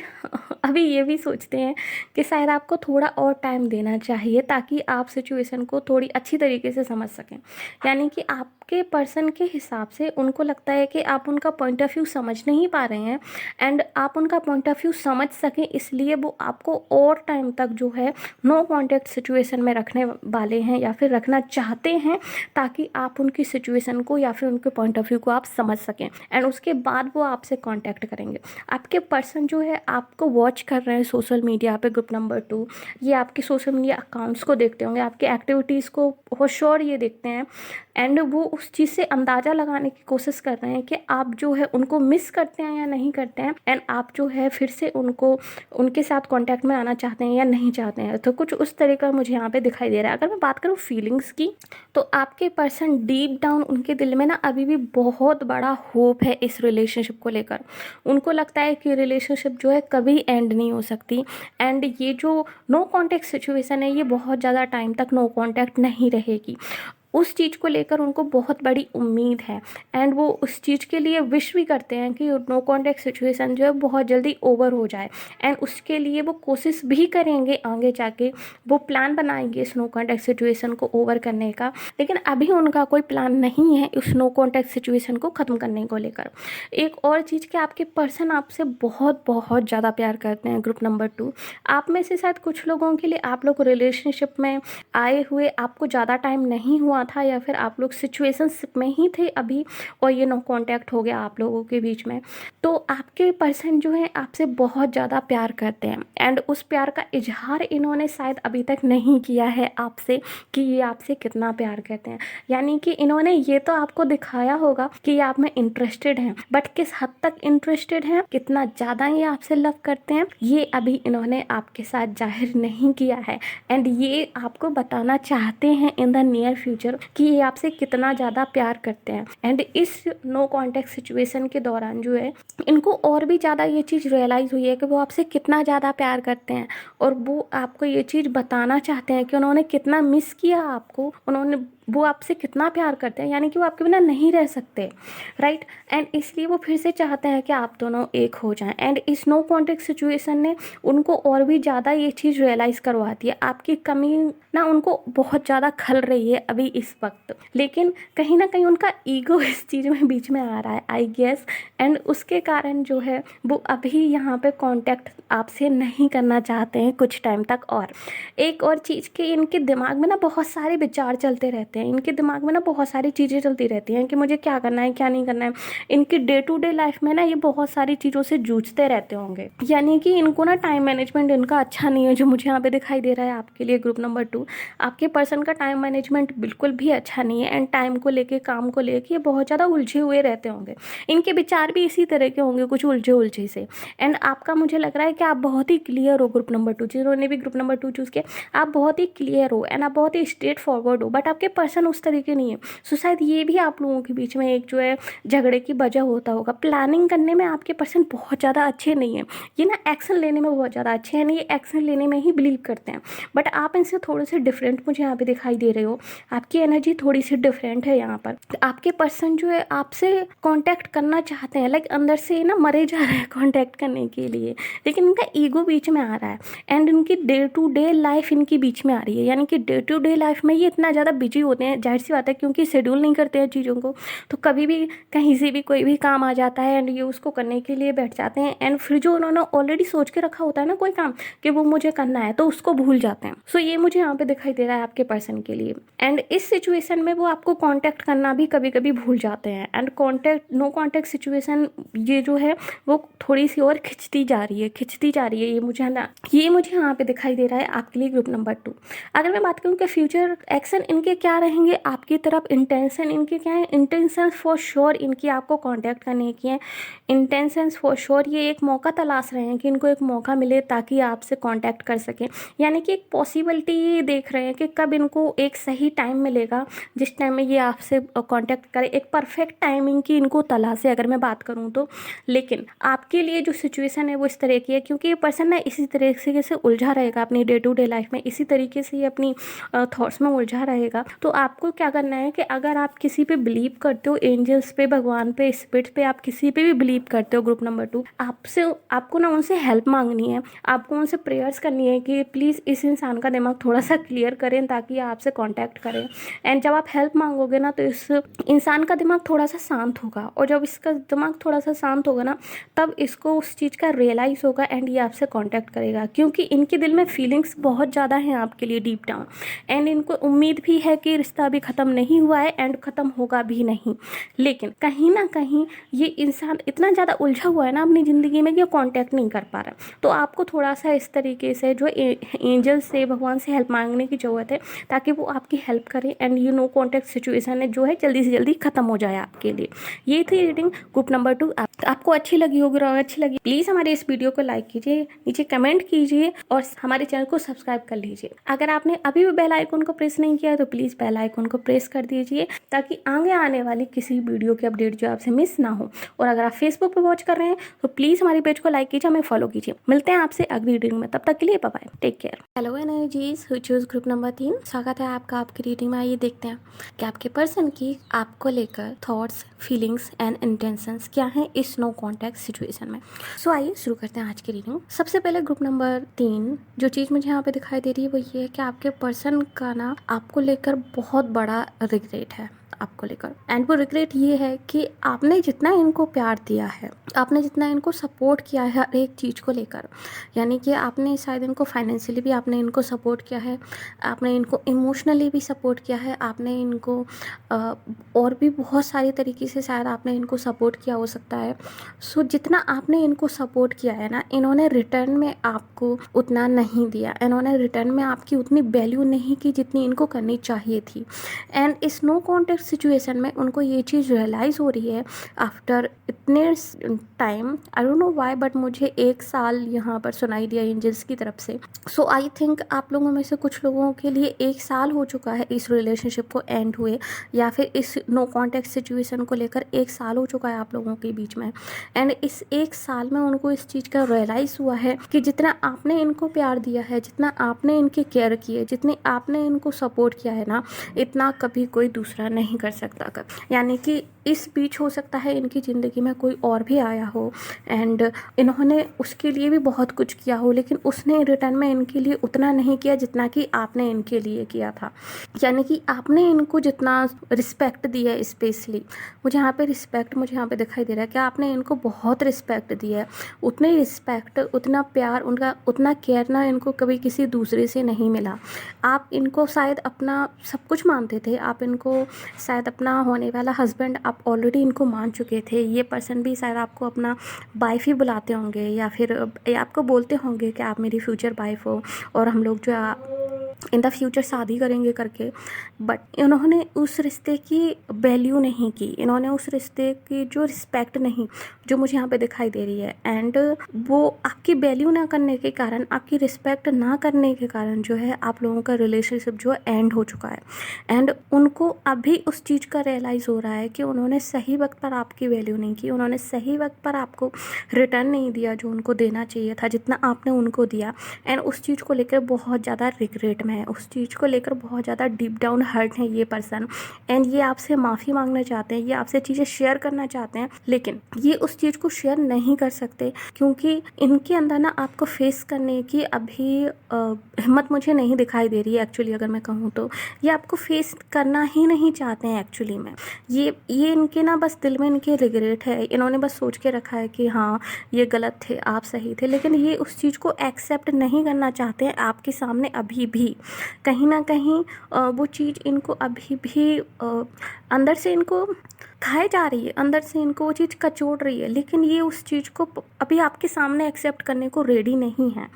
अभी ये भी सोचते हैं कि शायद आपको थोड़ा और टाइम देना चाहिए ताकि आप सिचुएशन को थोड़ी अच्छी तरीके से समझ सकें। यानी कि आपके पर्सन के हिसाब से उनको लगता है कि आप उनका पॉइंट ऑफ व्यू समझ नहीं पा रहे हैं एंड आप उनका पॉइंट ऑफ व्यू समझ सकें, इसलिए वो आपको और टाइम तक जो है नो कॉन्टैक्ट सिचुएशन में रखने वाले हैं या फिर रखना चाहते हैं, ताकि आप उनकी सिचुएशन को या फिर उनके पॉइंट ऑफ व्यू को आप समझ सकें एंड उसके बाद वो आपसे कांटेक्ट करेंगे। आपके पर्सन जो है आपको वॉच कर रहे हैं सोशल मीडिया पे ग्रुप नंबर 2, ये आपके सोशल मीडिया अकाउंट्स को देखते होंगे, आपके एक्टिविटीज़ को हो श्योर ये देखते हैं एंड वो उस चीज़ से अंदाज़ा लगाने की कोशिश कर रहे हैं कि आप जो है उनको मिस करते हैं या नहीं करते हैं एंड आप जो है फिर से उनको उनके साथ कांटेक्ट में आना चाहते हैं या नहीं चाहते हैं। तो कुछ उस तरह का मुझे यहाँ पे दिखाई दे रहा है। अगर मैं बात करूँ फीलिंग्स की, तो आपके पर्सन डीप डाउन उनके दिल में ना अभी भी बहुत बड़ा होप है इस रिलेशनशिप को लेकर। उनको लगता है कि रिलेशनशिप जो है कभी एंड नहीं हो सकती एंड ये जो नो कॉन्टैक्ट सिचुएशन है ये बहुत ज़्यादा टाइम तक नो कॉन्टैक्ट नहीं रहेगी। उस चीज़ को लेकर उनको बहुत बड़ी उम्मीद है एंड वो उस चीज़ के लिए विश भी करते हैं कि नो कॉन्टैक्ट सिचुएशन जो है बहुत जल्दी ओवर हो जाए एंड उसके लिए वो कोशिश भी करेंगे, आगे जाके वो प्लान बनाएंगे इस नो कॉन्टैक्ट सिचुएशन को ओवर करने का। लेकिन अभी उनका कोई प्लान नहीं है उस नो कॉन्टैक्ट सिचुएशन को ख़त्म करने को लेकर। एक और चीज़ कि आपके पर्सन आपसे बहुत बहुत ज़्यादा प्यार करते हैं ग्रुप नंबर 2। आप में से शायद कुछ लोगों के लिए आप लोग रिलेशनशिप में आए हुए आपको ज़्यादा टाइम नहीं हुआ हुआ था या फिर आप लोग सिचुएशनशिप में ही थे अभी और ये नो कांटेक्ट हो गया आप लोगों के बीच में, तो आपके पर्सन जो है आपसे बहुत ज़्यादा प्यार करते हैं एंड उस प्यार का इजहार इन्होंने शायद अभी तक नहीं किया है आपसे कि ये आपसे कितना प्यार करते हैं। यानी कि इन्होंने ये तो आपको दिखाया होगा कि ये आप में इंटरेस्टेड हैं, बट किस हद तक इंटरेस्टेड हैं, कितना ज़्यादा ये आपसे लव करते हैं, ये अभी इन्होंने आपके साथ जाहिर नहीं किया है। एंड ये आपको बताना चाहते हैं इन द नियर फ्यूचर कि ये आपसे कितना ज़्यादा प्यार करते हैं। एंड इस नो कॉन्टेक्ट सिचुएशन के दौरान जो है इनको और भी ज़्यादा ये चीज़ रियलाइज़ हुई है कि वो आपसे कितना ज़्यादा प्यार करते हैं और वो आपको ये चीज़ बताना चाहते हैं कि उन्होंने कितना मिस किया आपको, वो आपसे कितना प्यार करते हैं, यानी कि वो आपके बिना नहीं रह सकते, राइट। एंड इसलिए वो फिर से चाहते हैं कि आप दोनों एक हो जाएं। एंड इस नो कॉन्टेक्ट सिचुएशन ने उनको और भी ज़्यादा ये चीज़ रियलाइज़ करवाती है। आपकी कमी ना उनको बहुत ज़्यादा खल रही है अभी इस वक्त, लेकिन कहीं ना कहीं उनका ईगो इस चीज़ में बीच में आ रहा है आई गेस। एंड उसके कारण जो है वो अभी यहाँ पे कांटेक्ट आपसे नहीं करना चाहते हैं कुछ टाइम तक। और एक और चीज़ कि इनके दिमाग में ना बहुत सारे विचार चलते रहते हैं, इनके दिमाग में ना बहुत सारी चीज़ें चलती रहती हैं कि मुझे क्या करना है क्या नहीं करना है। इनकी डे टू डे लाइफ में ना ये बहुत सारी चीज़ों से जूझते रहते होंगे, यानी कि इनको ना टाइम मैनेजमेंट इनका अच्छा नहीं है, जो मुझे यहाँ पे दिखाई दे रहा है आपके लिए ग्रुप नंबर 2। आपके पर्सन का टाइम मैनेजमेंट बिल्कुल भी अच्छा नहीं है एंड टाइम को लेके काम को लेके ये बहुत ज़्यादा उलझे हुए रहते होंगे। इनके विचार भी इसी तरह के होंगे, कुछ उलझे उलझे से। एंड आपका मुझे लग रहा है कि आप बहुत ही क्लियर हो ग्रुप नंबर 2, जिन्होंने भी ग्रुप नंबर 2 चूज़ किया आप बहुत ही क्लियर हो एंड आप बहुत ही स्ट्रेट फॉरवर्ड हो, बट आपके पर्सन उस तरीके नहीं है। सो शायद ये भी आप लोगों के बीच में एक जो है झगड़े की वजह होता होगा। प्लानिंग करने में आपके पर्सन बहुत ज़्यादा अच्छे नहीं है, ये ना एक्शन लेने में बहुत ज़्यादा अच्छे हैं, ये एक्शन लेने में ही बिलीव करते हैं, बट आप इनसे थोड़े से डिफरेंट मुझे यहाँ पे दिखाई दे रहे हो। आपकी एनर्जी थोड़ी सी डिफरेंट है यहाँ पर। आपके पर्सन जो है आपसे कांटेक्ट करना चाहते हैं, लाइक अंदर से ना मरे जा रहे हैं कांटेक्ट करने के लिए, लेकिन इनका ईगो बीच में आ रहा है एंड इनकी डे टू डे लाइफ इनकी बीच में आ रही है। यानी कि डे टू डे लाइफ में ये इतना ज़्यादा बिजी होते हैं, जाहिर सी बात है क्योंकि शेड्यूल नहीं करते हैं चीज़ों को, तो कभी भी कहीं से भी कोई भी काम आ जाता है एंड ये उसको करने के लिए बैठ जाते हैं। एंड फिर जो उन्होंने ऑलरेडी सोच के रखा होता है ना कोई काम कि वो मुझे करना है, तो उसको भूल जाते हैं। सो ये मुझे यहाँ पे दिखाई दे रहा है आपके पर्सन के लिए। एंड इस सिचुएशन में वो आपको कांटेक्ट करना भी कभी कभी भूल जाते हैं एंड नो कांटेक्ट सिचुएशन ये जो है वो थोड़ी सी और खिंचती जा रही है, ये मुझे यहाँ पे दिखाई दे रहा है आपके लिए ग्रुप नंबर 2। अगर मैं बात करूँ कि फ्यूचर एक्शन इनके क्या रहेंगे आपकी तरफ, इंटेंशन इनके क्या है, इंटेंशन फॉर श्योर इनकी आपको कांटेक्ट करने की है। इंटेंशंस फॉर श्योर ये एक मौका तलाश रहे हैं कि इनको एक मौका मिले ताकि आपसे कांटेक्ट कर सकें, यानी कि एक पॉसिबिलिटी ये देख रहे हैं कि कब इनको एक सही टाइम मिलेगा जिस टाइम में ये आपसे कांटेक्ट करें। एक परफेक्ट टाइमिंग की इनको तलाश है अगर मैं बात करूँ तो। लेकिन आपके लिए जो सिचुएशन है वो इस तरह की है क्योंकि ये पर्सन ना इसी तरीके से उलझा रहेगा अपनी डे टू डे लाइफ में, इसी तरीके से ये अपनी थॉट्स में उलझा रहेगा। तो आपको क्या करना है कि अगर आप किसी पे बिलीव करते हो, एंजल्स पे, भगवान पे, स्पिरिट पे, आप किसी पे भी बिलीव करते हो ग्रुप नंबर 2, आपको ना उनसे हेल्प मांगनी है, आपको उनसे प्रेयर्स करनी है कि प्लीज़ इस इंसान का दिमाग थोड़ा सा क्लियर करें ताकि आपसे कांटेक्ट करें। एंड जब आप हेल्प मांगोगे ना तो इस इंसान का दिमाग थोड़ा सा शांत होगा, और जब इसका दिमाग थोड़ा सा शांत होगा ना तब इसको उस चीज़ का रियलाइज़ होगा एंड ये आपसे कांटेक्ट करेगा, क्योंकि इनके दिल में फीलिंग्स बहुत ज़्यादा हैं आपके लिए डीप डाउन। एंड इनको उम्मीद भी है कि रिश्ता अभी ख़त्म नहीं हुआ है एंड ख़त्म होगा भी नहीं, लेकिन कहीं ना कहीं ये इंसान इतना ज़्यादा उलझा हुआ है ना अपनी ज़िंदगी में कि कांटेक्ट नहीं कर पा रहा। तो आपको थोड़ा सा इस तरीके से जो एंजल से, भगवान से हेल्प मांगने की ज़रूरत है ताकि वो आपकी हेल्प करें एंड नो कांटेक्ट सिचुएशन है जो है जल्दी से जल्दी ख़त्म हो जाए आपके लिए। ये थी रीडिंग ग्रुप नंबर 2। आपको अच्छी लगी होगी, अच्छी लगी प्लीज़ हमारे इस वीडियो को लाइक कीजिए, नीचे कमेंट कीजिए और हमारे चैनल को सब्सक्राइब कर लीजिए। अगर आपने अभी भी बेल आइकन को प्रेस नहीं किया है तो प्लीज़ बेल आइकन को प्रेस कर दीजिए ताकि आगे आने वाली किसी वीडियो की अपडेट जो आपसे मिस ना हो। और अगर आप फेसबुक पर वॉच कर रहे हैं तो प्लीज़ हमारे पेज को लाइक कीजिए, हमें फॉलो कीजिए। मिलते हैं आपसे अगली रीडिंग में, तब तक के लिए bye bye, take care. Hello energies, choose group number 3, स्वागत है आपका आपकी रीडिंग में। आइए देखते हैं कि आपके पर्सन की आपको लेकर थॉट्स, फीलिंग्स एंड इंटेंशंस क्या हैं इस नो कॉन्टैक्ट सिचुएशन में। सो आइए शुरू करते हैं आज की रीडिंग। सबसे पहले ग्रुप नंबर 3 जो चीज़ मुझे यहाँ पे दिखाई दे रही है वो ये है कि आपके पर्सन का ना आपको लेकर बहुत बड़ा रिग्रेट है, आपको लेकर। एंड वो रिग्रेट ये है कि आपने जितना इनको प्यार दिया है, आपने जितना इनको सपोर्ट किया है हर एक चीज़ को लेकर, यानी कि आपने शायद इनको फाइनेंशियली भी आपने इनको सपोर्ट किया है, आपने इनको इमोशनली भी सपोर्ट किया है, आपने इनको और भी बहुत सारी तरीके से शायद आपने इनको सपोर्ट किया हो सकता है। सो जितना आपने इनको सपोर्ट किया है ना, इन्होंने रिटर्न में आपको उतना नहीं दिया, इन्होंने रिटर्न में आपकी उतनी वैल्यू नहीं की जितनी इनको करनी चाहिए थी। एंड इस नो कॉन्टेक्ट सिचुएशन में उनको ये चीज़ रियलाइज़ हो रही है आफ्टर इतने time, I don't know why, but मुझे 1 साल यहाँ पर सुनाई दिया एंजल्स की तरफ से। सो आई थिंक आप लोगों में से कुछ लोगों के लिए 1 साल हो चुका है इस रिलेशनशिप को एंड हुए, या फिर इस नो कॉन्टेक्ट सिचुएशन को लेकर 1 साल हो चुका है आप लोगों के बीच में। एंड इस 1 साल में उनको इस चीज़ का रियलाइज़ हुआ है कि जितना आपने इनको प्यार दिया है, जितना आपने इनकी केयर की है, जितनी आपने इनको सपोर्ट किया है ना, इतना कभी कोई दूसरा नहीं कर सकता। यानी कि इस बीच हो सकता है इनकी ज़िंदगी में कोई और भी आया हो एंड इन्होंने उसके लिए भी बहुत कुछ किया हो, लेकिन उसने रिटर्न में इनके लिए उतना नहीं किया जितना कि आपने इनके लिए किया था। यानी कि आपने इनको जितना रिस्पेक्ट दी है, स्पेशली मुझे यहाँ पे रिस्पेक्ट मुझे यहाँ पे दिखाई दे रहा है कि आपने इनको बहुत रिस्पेक्ट दी है। उतनी रिस्पेक्ट, उतना प्यार, उनका उतना केयर ना इनको कभी किसी दूसरे से नहीं मिला। आप इनको शायद अपना सब कुछ मानते थे, आप इनको शायद अपना होने वाला हस्बैंड आप ऑलरेडी इनको मान चुके थे। ये पर्सन भी शायद आपको अपना वाइफ ही बुलाते होंगे, या फिर आपको बोलते होंगे कि आप मेरी फ्यूचर वाइफ हो और हम लोग जो इन द फ्यूचर शादी करेंगे करके। बट इन्होंने उस रिश्ते की वैल्यू नहीं की, इन्होंने उस रिश्ते की जो रिस्पेक्ट नहीं, जो मुझे यहाँ पे दिखाई दे रही है, एंड वो आपकी वैल्यू ना करने के कारण, आपकी रिस्पेक्ट ना करने के कारण जो है आप लोगों का रिलेशनशिप जो है एंड हो चुका है। एंड उनको अभी उस चीज़ का रियलाइज़ हो रहा है कि उन्होंने सही वक्त पर आपकी वैल्यू नहीं की, उन्होंने सही वक्त पर आपको रिटर्न नहीं दिया जो उनको देना चाहिए था, जितना आपने उनको दिया। एंड उस चीज़ को लेकर बहुत ज़्यादा रिग्रेट में है, उस चीज़ को लेकर बहुत ज़्यादा डीप डाउन हर्ट है ये पर्सन। एंड ये आपसे माफ़ी मांगना चाहते हैं, ये आपसे चीज़ें शेयर करना चाहते हैं, लेकिन ये उस चीज़ को शेयर नहीं कर सकते क्योंकि इनके अंदर ना आपको फेस करने की अभी हिम्मत मुझे नहीं दिखाई दे रही है। एक्चुअली अगर मैं कहूँ तो ये आपको फेस करना ही नहीं चाहते हैं एक्चुअली में। ये इनके ना बस दिल में इनके रिग्रेट है, इन्होंने बस सोच के रखा है कि हाँ ये गलत थे, आप सही थे, लेकिन ये उस चीज़ को एक्सेप्ट नहीं करना चाहते हैं आपके सामने अभी भी। कहीं ना कहीं वो चीज़ इनको अभी भी अंदर से इनको खाए जा रही है, अंदर से इनको वो चीज़ कचोड़ रही है, लेकिन ये उस चीज़ को अभी आपके सामने एक्सेप्ट करने को रेडी नहीं है।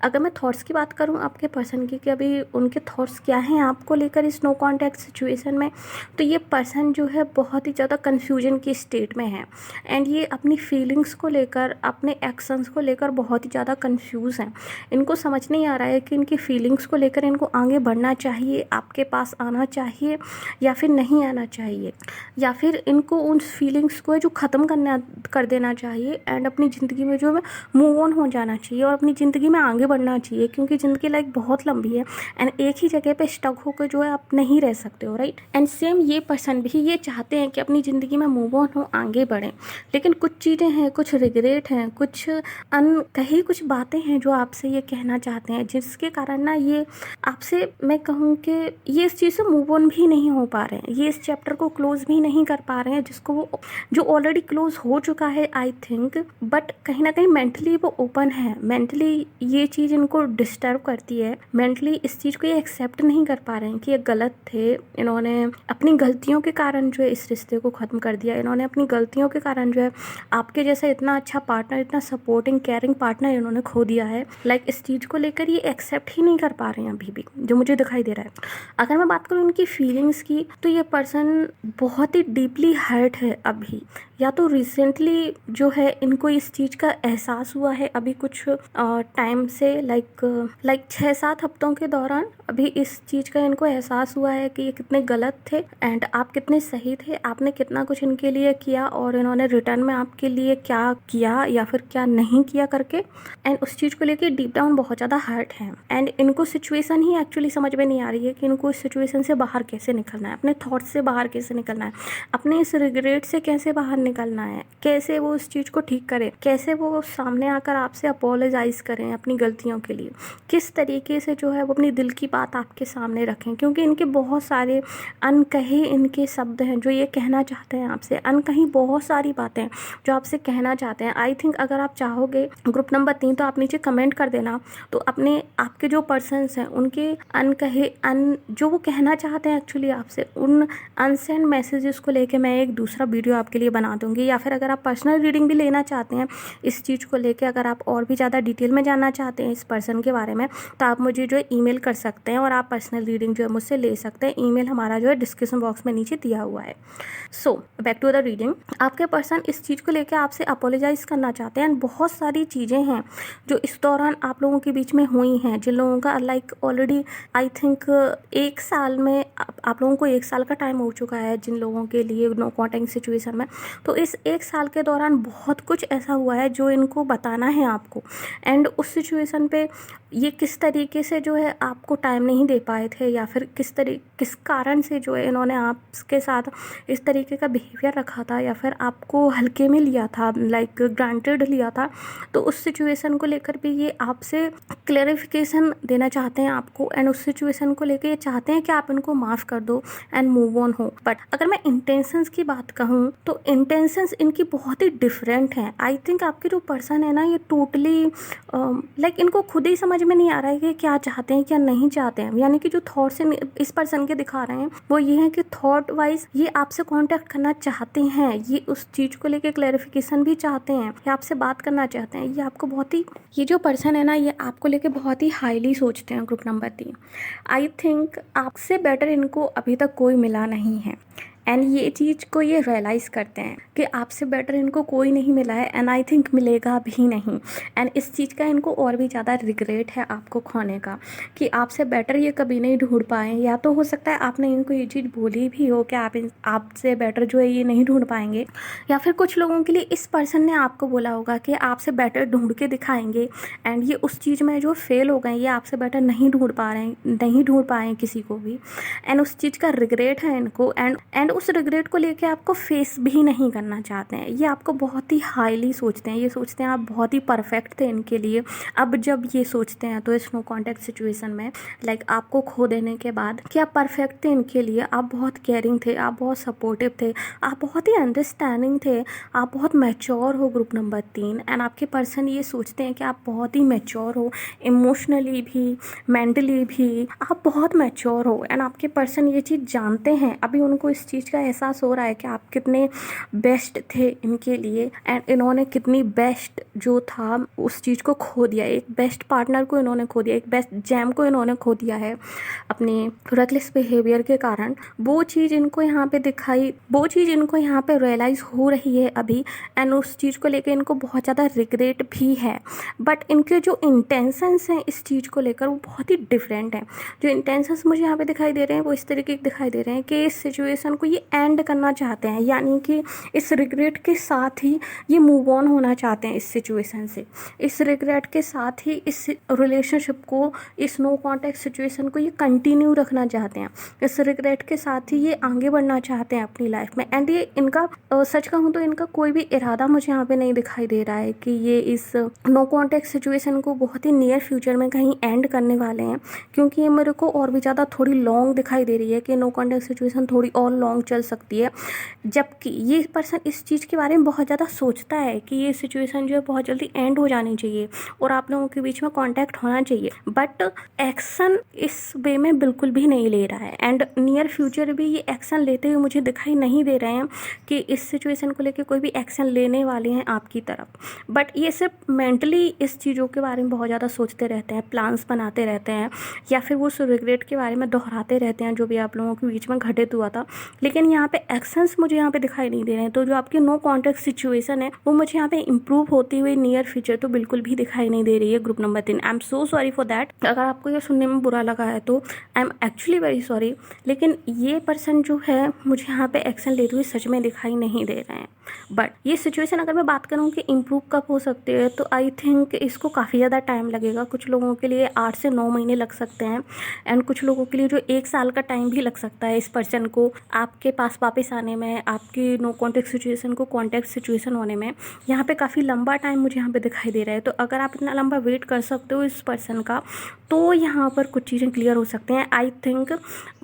अगर मैं थॉट्स की बात करूं आपके पर्सन की कि अभी उनके थॉट्स क्या हैं आपको लेकर इस नो कॉन्टैक्ट सिचुएशन में, तो ये पर्सन जो है बहुत ही ज़्यादा कन्फ्यूजन की स्टेट में है। एंड ये अपनी फीलिंग्स को लेकर, अपने एक्शंस को लेकर बहुत ही ज़्यादा कन्फ्यूज़ हैं। इनको समझ नहीं आ रहा है कि इनकी फीलिंग्स को लेकर इनको आगे बढ़ना चाहिए, आपके पास आना चाहिए या फिर नहीं आना चाहिए, या फिर इनको उन फीलिंग्स को जो ख़त्म कर देना चाहिए एंड अपनी ज़िंदगी में जो है मूव ऑन हो जाना चाहिए और अपनी ज़िंदगी में आगे बढ़ना चाहिए, क्योंकि ज़िंदगी लाइक बहुत लंबी है एंड एक ही जगह पे स्टक होकर जो है आप नहीं रह सकते हो, राइट। एंड सेम ये पर्सन भी ये चाहते हैं कि अपनी ज़िंदगी में मूव ऑन हो, आगे बढ़ें, लेकिन कुछ चीज़ें हैं, कुछ रिग्रेट हैं, कुछ अनकही कुछ बातें हैं जो आपसे ये कहना चाहते हैं, जिसके कारण ना ये आपसे, मैं कहूँ कि ये इस चीज़ से मूव ऑन भी नहीं हो पा रहे हैं, ये इस चैप्टर को क्लोज भी नहीं कर पा रहे हैं जिसको वो जो ऑलरेडी क्लोज हो चुका है आई थिंक। बट कहीं ना कहीं मेंटली वो ओपन है, मेंटली ये चीज़ इनको डिस्टर्ब करती है, मेंटली इस चीज़ को ये एक्सेप्ट नहीं कर पा रहे हैं कि ये गलत थे, इन्होंने अपनी गलतियों के कारण जो है इस रिश्ते को ख़त्म कर दिया, इन्होंने अपनी गलतियों के कारण जो है आपके जैसा इतना अच्छा पार्टनर, इतना सपोर्टिंग केयरिंग पार्टनर इन्होंने खो दिया है। लाइक इस चीज़ को लेकर ये एक्सेप्ट ही नहीं कर पा रहे हैं अभी भी, जो मुझे दिखाई दे रहा है। अगर मैं बात करूँ इनकी फीलिंग्स की, तो ये पर्सन बहुत ही डीपली हर्ट है अभी, या तो रिसेंटली जो है इनको इस चीज़ का एहसास हुआ है अभी कुछ टाइम से, लाइक 6-7 हफ्तों के दौरान अभी इस चीज़ का इनको एहसास हुआ है कि ये कितने गलत थे एंड आप कितने सही थे, आपने कितना कुछ इनके लिए किया और इन्होंने रिटर्न में आपके लिए क्या किया या फिर क्या नहीं किया करके। एंड उस चीज़ को लेकर डीप डाउन बहुत ज़्यादा हर्ट है एंड इनको सिचुएशन ही एक्चुअली समझ में नहीं आ रही है कि इनको इस सिचुएशन से बाहर कैसे निकलना है, अपने थॉट्स से बाहर तरीके से निकलना है, अपने इस रिग्रेट से कैसे बाहर निकलना है, कैसे वो उस चीज़ को ठीक करे, कैसे वो सामने आकर आपसे अपोलोजाइज़ करें अपनी गलतियों के लिए, किस तरीके से जो है वो अपनी दिल की बात आपके सामने रखें। क्योंकि इनके बहुत सारे अनकहे इनके शब्द हैं जो ये कहना चाहते हैं आपसे, अनकही बहुत सारी बातें जो आपसे कहना चाहते हैं। आई थिंक अगर आप चाहोगे ग्रुप नंबर 3 तो आप नीचे कमेंट कर देना, तो अपने आपके जो पर्सन्स हैं उनके अनकहे जो वो कहना चाहते हैं एक्चुअली आपसे, उन अनसेंड मैसेजेस को लेके मैं एक दूसरा वीडियो आपके लिए बना दूंगी। या फिर अगर आप पर्सनल रीडिंग भी लेना चाहते हैं इस चीज़ को लेके, अगर आप और भी ज़्यादा डिटेल में जानना चाहते हैं इस पर्सन के बारे में, तो आप मुझे जो है ईमेल कर सकते हैं और आप पर्सनल रीडिंग जो है मुझसे ले सकते हैं। ईमेल हमारा जो है डिस्क्रिप्शन बॉक्स में नीचे दिया हुआ है। So back to the reading. आपके पर्सन इस चीज़ को लेकर आपसे अपोलोजाइज़ करना चाहते हैं। बहुत सारी चीज़ें हैं जो इस दौरान आप लोगों के बीच में हुई हैं, जिन लोगों का लाइक ऑलरेडी आई थिंक 1 साल में आप लोगों को 1 साल का टाइम हो चुका है, जिन लोगों के लिए नो कॉन्टैक्ट सिचुएशन में। तो इस 1 साल के दौरान बहुत कुछ ऐसा हुआ है जो इनको बताना है आपको, एंड उस सिचुएशन पे ये किस तरीके से जो है आपको टाइम नहीं दे पाए थे, या फिर किस कारण से जो है इन्होंने आपके साथ इस तरीके का बिहेवियर रखा था, या फिर आपको हल्के में लिया था, लाइक ग्रांटेड लिया था। तो उस सिचुएशन को लेकर भी ये आपसे क्लैरिफिकेशन देना चाहते हैं आपको, एंड उस सिचुएशन को लेकर ये चाहते हैं कि आप इनको माफ़ कर दो एंड मूव ऑन हो। बट अगर मैं इंटेंशंस की बात कहूँ तो इंटेंशंस इनकी बहुत ही डिफरेंट हैं। आई थिंक आपके जो पर्सन है ना, ये टोटली लाइक इनको खुद ही समझ में नहीं आ रहा है कि क्या चाहते हैं क्या नहीं चाहते हैं। यानी कि जो थॉट्स इस पर्सन के दिखा रहे हैं वो ये है कि थॉट वाइज ये आपसे कांटेक्ट करना चाहते हैं, ये उस चीज़ को लेके क्लैरिफिकेशन भी चाहते हैं, ये आपसे बात करना चाहते हैं। ये आपको बहुत ही, ये जो पर्सन है ना, ये आपको लेके बहुत ही हाईली सोचते हैं। ग्रुप नंबर 3, आई थिंक आपसे बेटर इनको अभी तक कोई मिला नहीं है, एंड ये चीज़ को ये रियलाइज़ करते हैं कि आपसे बेटर इनको कोई नहीं मिला है, एंड आई थिंक मिलेगा भी नहीं। एंड इस चीज़ का इनको और भी ज़्यादा रिग्रेट है आपको खोने का, कि आपसे बेटर ये कभी नहीं ढूंढ पाए। या तो हो सकता है आपने इनको ये चीज़ बोली भी हो कि आपसे बेटर जो है ये नहीं ढूंढ पाएंगे, या फिर कुछ लोगों के लिए इस पर्सन ने आपको बोला होगा कि आपसे बेटर ढूंढ के दिखाएंगे, एंड ये उस चीज़ में जो फेल हो गए, ये आपसे बेटर नहीं ढूंढ पाए किसी को भी, एंड उस चीज़ का रिग्रेट है इनको। एंड उस रिग्रेट को लेके आपको फेस भी नहीं करना चाहते हैं। ये आपको बहुत ही हाईली सोचते हैं, ये सोचते हैं आप बहुत ही परफेक्ट थे इनके लिए। अब जब ये सोचते हैं तो इस नो कॉन्टैक्ट सिचुएशन में, लाइक आपको खो देने के बाद, कि आप परफेक्ट थे इनके लिए, आप बहुत केयरिंग थे, आप बहुत सपोर्टिव थे, आप बहुत ही अंडरस्टैंडिंग थे, आप बहुत मैच्योर हो ग्रुप नंबर 3। एंड आपके पर्सन ये सोचते हैं कि आप बहुत ही मैच्योर हो, इमोशनली भी, मेंटली भी आप बहुत मैच्योर हो। एंड आपके पर्सन ये चीज़ जानते हैं, अभी उनको इस चीज़ का एहसास हो रहा है कि आप कितने बेस्ट थे इनके लिए, एंड इन्होंने कितनी बेस्ट जो था उस चीज़ को खो दिया। एक बेस्ट पार्टनर को इन्होंने खो दिया, एक बेस्ट जैम को इन्होंने खो दिया है अपने रेकलेस बिहेवियर के कारण। वो चीज़ इनको यहाँ पे रियलाइज़ हो रही है अभी, एंड उस चीज़ को लेकर इनको बहुत ज़्यादा रिग्रेट भी है। बट इनके जो इंटेंशंस हैं इस चीज़ को लेकर वो बहुत ही डिफरेंट हैं। जो इंटेंशंस मुझे यहाँ पे दिखाई दे रहे हैं वो इस तरीके के दिखाई दे रहे हैं कि इस सिचुएशन को ये एंड करना चाहते हैं, यानी कि इस रिग्रेट के साथ ही ये मूव ऑन होना चाहते हैं इस सिचुएशन से। इस रिग्रेट के साथ ही इस रिलेशनशिप को, इस नो कॉन्टैक्ट सिचुएशन को ये कंटिन्यू रखना चाहते हैं। इस रिग्रेट के साथ ही ये आगे बढ़ना चाहते हैं अपनी लाइफ में। एंड ये इनका सच कहूँ तो इनका कोई भी इरादा मुझे यहाँ पे नहीं दिखाई दे रहा है कि ये इस नो कॉन्टैक्ट सिचुएशन को बहुत ही नियर फ्यूचर में कहीं एंड करने वाले हैं, क्योंकि ये मेरे को और भी ज़्यादा थोड़ी लॉन्ग दिखाई दे रही है कि नो कॉन्टैक्ट सिचुएशन थोड़ी और लॉन्ग चल सकती है। जबकि ये पर्सन इस चीज़ के बारे में बहुत ज़्यादा सोचता है कि ये सिचुएशन जो है बहुत जल्दी एंड हो जानी चाहिए और आप लोगों के बीच में कांटेक्ट होना चाहिए, बट एक्शन इस वे में बिल्कुल भी नहीं ले रहा है। एंड नियर फ्यूचर भी ये एक्शन लेते हुए मुझे दिखाई नहीं दे रहे हैं कि इस सिचुएशन को लेकर कोई भी एक्शन लेने वाले हैं आपकी तरफ। बट ये सिर्फ मेंटली इस चीज़ों के बारे में बहुत ज़्यादा सोचते रहते हैं, प्लान्स बनाते रहते हैं, या फिर वो उस रिग्रेट के बारे में दोहराते रहते हैं जो भी आप लोगों के बीच में घटित हुआ था। लेकिन यहाँ पे एक्शंस मुझे यहाँ पे दिखाई नहीं दे रहे हैं। तो जो आपकी नो कॉन्टैक्ट सिचुएशन है वो मुझे यहाँ पे इंप्रूव होती हुई नियर फ्यूचर तो बिल्कुल भी दिखाई नहीं दे रही है group number 3। I am so sorry for that. अगर आपको ये सुनने में बुरा लगा है तो I am actually very sorry. लेकिन ये पर्सन जो है मुझे यहाँ पे एक्शन लेते हुए सच में दिखाई नहीं दे रहे हैं। बट ये सिचुएशन अगर मैं बात करूँ कि इम्प्रूव कब हो सकती है, तो आई थिंक इसको काफ़ी ज़्यादा टाइम लगेगा। कुछ लोगों के लिए 8 से 9 महीने लग सकते हैं एंड कुछ लोगों के लिए जो 1 साल का टाइम भी लग सकता है इस पर्सन को आपके पास वापस आने में, आपकी नो कॉन्टैक्ट सिचुएशन को कॉन्टैक्ट सिचुएशन होने में। यहाँ पे काफ़ी लंबा टाइम मुझे यहाँ पे दिखाई दे रहा है। तो अगर आप इतना लंबा वेट कर सकते हो इस पर्सन का, तो यहाँ पर कुछ चीज़ें क्लियर हो सकते हैं आई थिंक,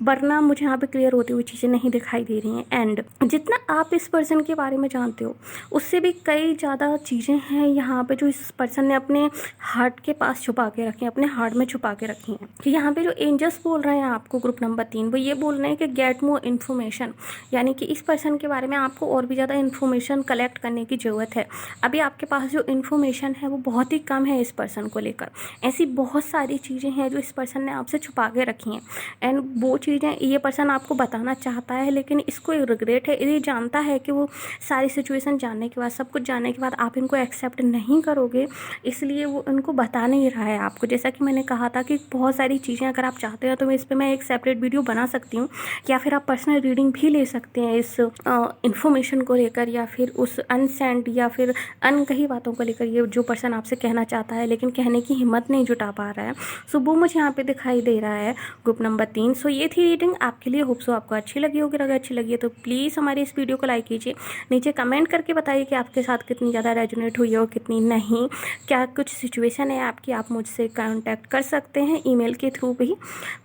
वरना मुझे यहाँ पे क्लियर होती हुई चीज़ें नहीं दिखाई दे रही हैं। एंड जितना आप इस पर्सन के बारे में जानते हो उससे भी कई ज़्यादा चीज़ें हैं यहाँ पे जो इस पर्सन ने अपने हार्ट के पास छुपा के रखी हैं, अपने हार्ट में छुपा के रखी हैं। कि यहाँ पे जो एंजल्स बोल रहे हैं आपको ग्रुप नंबर 3, वो ये बोल रहे हैं कि गेट मोर इन्फॉर्मेशन, यानी कि इस पर्सन के बारे में आपको और भी ज़्यादा इन्फॉर्मेशन कलेक्ट करने की ज़रूरत है। अभी आपके पास जो इन्फॉर्मेशन है वो बहुत ही कम है इस पर्सन को लेकर। ऐसी बहुत सारी चीज़ें हैं जो इस पर्सन ने आपसे छुपा के रखी हैं एंड वो चीज़ें ये पर्सन आपको बताना चाहता है, लेकिन इसको रिग्रेट है। ये जानता है कि वो सारी सिचुएशन जानने के बाद, सब कुछ जानने के बाद आप इनको एक्सेप्ट नहीं करोगे, इसलिए वो इनको बता नहीं रहा है आपको। जैसा कि मैंने कहा था कि बहुत सारी चीज़ें अगर आप चाहते हो तो इस पर मैं एक सेपरेट वीडियो बना सकती हूँ, या फिर आप पर्सनल रीडिंग भी ले सकते हैं इस इन्फॉर्मेशन को लेकर, या फिर उस अनसेंट या फिर अनकही बातों को लेकर, ये जो पर्सन आपसे कहना चाहता है लेकिन कहने की हिम्मत नहीं जुटा पा रहा है। सो वो मुझे यहाँ पे दिखाई दे रहा है ग्रुप नंबर 3। सो ये थी रीडिंग आपके लिए। होप सो आपको अच्छी लगी होगी। अगर अच्छी लगी है तो प्लीज़ हमारी इस वीडियो को लाइक कीजिए, नीचे कमेंट करके बताइए कि आपके साथ कितनी ज़्यादा रेजोनेट हुई है और कितनी नहीं। क्या कुछ सिचुएशन है आपकी, आप मुझसे कांटेक्ट कर सकते हैं ईमेल के थ्रू भी।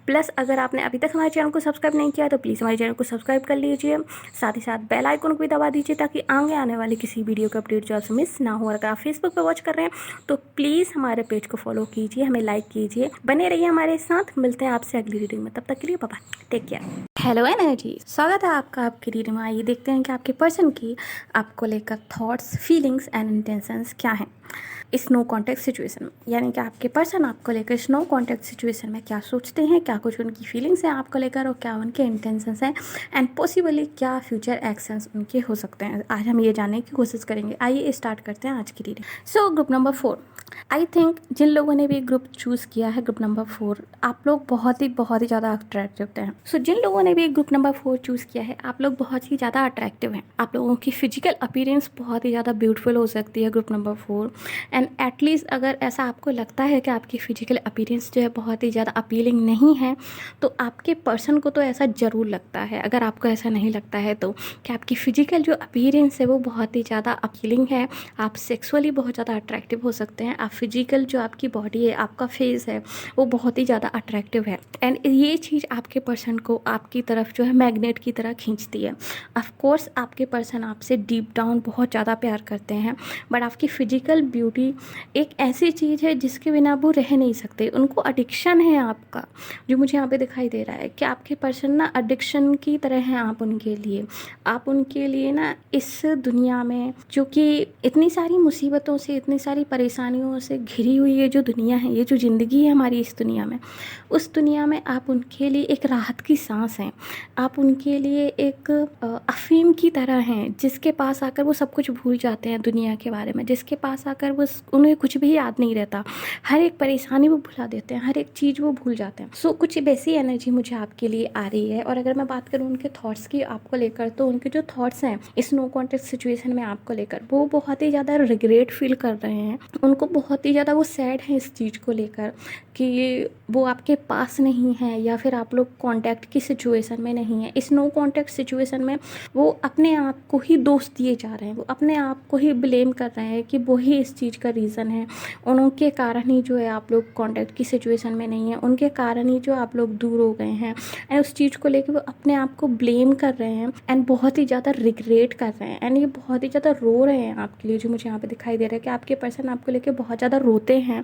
प्लस अगर आपने अभी तक हमारे चैनल को सब्सक्राइब नहीं किया तो प्लीज़ हमारे चैनल को सब्सक्राइब कर लीजिए, साथ ही साथ बेल आइकन को भी दबा दीजिए ताकि आगे आने वाली किसी वीडियो का अपडेट जो आपसे मिस ना हो। अगर आप फेसबुक पर वॉच कर रहे हैं तो प्लीज़ हमारे पेज को फॉलो कीजिए, हमें लाइक कीजिए, बने रहिए हमारे साथ। मिलते हैं आपसे अगली रीडिंग में, तब तक के लिए bye bye, take care. Hello energy, स्वागत है आपका आपकी रीडिंग में। आइए देखते हैं कि आपके पर्सन की आपको लेकर थॉट्स, फीलिंग्स एंड इंटेंशंस क्या हैं इस नो कॉन्टैक्ट सिचुएशन में। यानी कि आपके पर्सन आपको लेकर इस नो कॉन्टैक्ट सिचुएशन में क्या सोचते हैं, क्या कुछ उनकी फीलिंग्स हैं आपको लेकर, और क्या उनके इंटेंशंस हैं एंड पॉसिबली क्या फ्यूचर एक्शंस उनके हो सकते हैं। आज हम ये जानने की कोशिश करेंगे। आइए स्टार्ट करते हैं आज की reading. So group number 4, I think जिन लोगों ने भी ग्रुप चूज़ किया है ग्रुप नंबर 4, आप लोग बहुत ही ज़्यादा अट्रैक्टिव हैं। सो जिन लोगों ने भी ग्रुप नंबर 4 चूज़ किया है, आप लोग बहुत ही ज़्यादा अट्रैक्टिव हैं। आप लोगों की फिजिकल अपीयरेंस बहुत ही ज़्यादा ब्यूटीफुल हो सकती है ग्रुप नंबर 4। एंड एटलीस्ट अगर ऐसा आपको लगता है कि आपकी फिजिकल अपीयरेंस जो है बहुत ही ज़्यादा अपीलिंग नहीं है, तो आपके पर्सन को तो ऐसा ज़रूर लगता है। अगर आपको ऐसा नहीं लगता है तो कि आपकी फिजिकल जो अपीयरेंस है वो बहुत ही ज़्यादा अपीलिंग है, आप सेक्सुअली बहुत ज़्यादा अट्रैक्टिव हो सकते हैं, आप फिजिकल जो आपकी बॉडी है, आपका फेस है वो बहुत ही ज़्यादा अट्रैक्टिव है। एंड ये चीज़ आपके पर्सन को आपकी तरफ जो है मैग्नेट की तरह खींचती है। ऑफ कोर्स आपके पर्सन आपसे डीप डाउन बहुत ज़्यादा प्यार करते हैं, बट आपकी फिजिकल ब्यूटी एक ऐसी चीज़ है जिसके बिना वो रह नहीं सकते। उनको एडिक्शन है आपका, जो मुझे यहाँ पे दिखाई दे रहा है कि आपके पर्सन ना एडिक्शन की तरह हैं आप उनके लिए। आप उनके लिए ना इस दुनिया में जो कि इतनी सारी मुसीबतों से, इतनी सारी परेशानियों से घिरी हुई है जो दुनिया है, ये जो ज़िंदगी है हमारी इस दुनिया में, उस दुनिया में आप उनके लिए एक राहत की सांस हैं। आप उनके लिए एक अफीम की तरह हैं जिसके पास आकर वो सब कुछ भूल जाते हैं दुनिया के बारे में, जिसके पास आकर वो उन्हें कुछ भी याद नहीं रहता, हर एक परेशानी वो भुला देते हैं, हर एक चीज़ वो भूल जाते हैं। सो कुछ वैसी एनर्जी मुझे आपके लिए आ रही है। और अगर मैं बात करूँ उनके थॉट्स की आपको लेकर, तो उनके जो थॉट्स हैं इस नो कॉन्टैक्ट सिचुएशन में आपको लेकर, वो बहुत ही ज़्यादा रिग्रेट फील कर रहे हैं। उनको बहुत ही ज़्यादा वो सैड है इस चीज़ को लेकर कि वो आपके पास नहीं है, या फिर आप लोग कॉन्टैक्ट की सिचुएशन में नहीं है। इस नो कॉन्टैक्ट सिचुएशन में वो अपने आप को ही दोष दिए जा रहे हैं, वो अपने आप को ही ब्लेम कर रहे हैं कि वो ही इस चीज़ का रीज़न है, उनके कारण ही जो है आप लोग कॉन्टैक्ट की सिचुएशन में नहीं है, उनके कारण ही जो आप लोग दूर हो गए हैं। एंड उस चीज़ को लेकर वो अपने आप को ब्लेम कर रहे हैं एंड बहुत ही ज़्यादा रिग्रेट कर रहे हैं। एंड ये बहुत ही ज़्यादा रो रहे हैं आपके लिए, जो मुझे यहाँ पे दिखाई दे रहा है कि आपके पर्सन आपको लेकर बहुत ज़्यादा रोते हैं।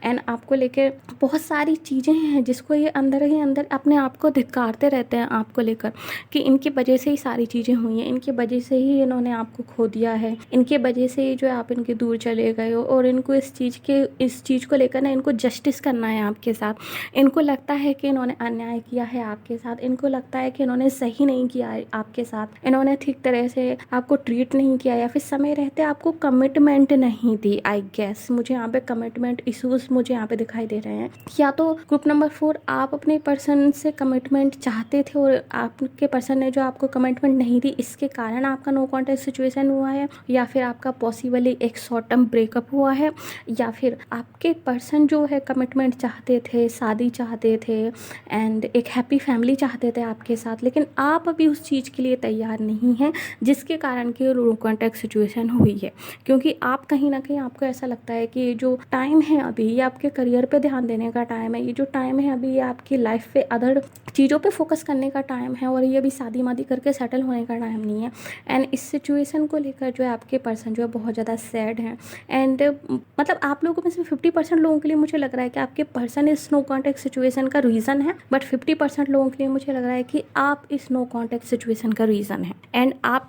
एंड आपको लेकर बहुत सारी चीज़ें हैं जिसको ये अंदर ही अंदर अपने आप को धिक्कारते रहते हैं आपको लेकर कि इनकी वजह से ही सारी चीज़ें हुई हैं, इनकी वजह से ही इन्होंने आपको खो दिया है, इनके वजह से ही जो है आप इनके दूर चले गए हो। हो और इनको इस चीज़ को लेकर ना इनको जस्टिस करना है आपके साथ। इनको लगता है कि इन्होंने अन्याय किया है आपके साथ, इनको लगता है कि इन्होंने सही नहीं किया है आपके साथ, इन्होंने ठीक तरह से आपको ट्रीट नहीं किया या फिर समय रहते आपको कमिटमेंट नहीं दी। आई गेस मुझे यहाँ पे कमिटमेंट इशूज मुझे यहाँ पे दिखाई दे रहे हैं। या तो ग्रुप नंबर 4 आप अपने पर्सन से कमिटमेंट चाहते थे और आपके पर्सन ने जो आपको कमिटमेंट नहीं दी, इसके कारण आपका नो कॉन्टेक्ट सिचुएशन हुआ है, या फिर आपका पॉसिबली एक शॉर्ट टर्म ब्रेकअप हुआ है, या फिर आपके पर्सन जो है कमिटमेंट चाहते थे, शादी चाहते थे एंड एक हैप्पी फैमिली चाहते थे आपके साथ, लेकिन आप अभी उस चीज़ के लिए तैयार नहीं हैं, जिसके कारण की नो कॉन्टेक्ट सिचुएशन हुई है। क्योंकि आप कहीं ना कहीं आपको ऐसा लगता है कि जो टाइम है अभी ये आपके करियर पे ध्यान देने का टाइम है, ये जो टाइम है अभी ये आपकी लाइफ पे अदर चीज़ों पे फोकस करने का टाइम है, और ये अभी शादी वादी करके सेटल होने का टाइम नहीं है। एंड इस सिचुएशन को लेकर जो है आपके पर्सन जो है बहुत ज़्यादा सैड हैं। एंड मतलब आप लोगों में से 50% लोगों के लिए मुझे लग रहा है कि आपके पर्सन इस नो कॉन्टेक्ट सिचुएशन का रीज़न है, बट 50% लोगों के लिए मुझे लग रहा है कि आप इस नो कॉन्टेक्ट सिचुएशन का रीज़न है। एंड आप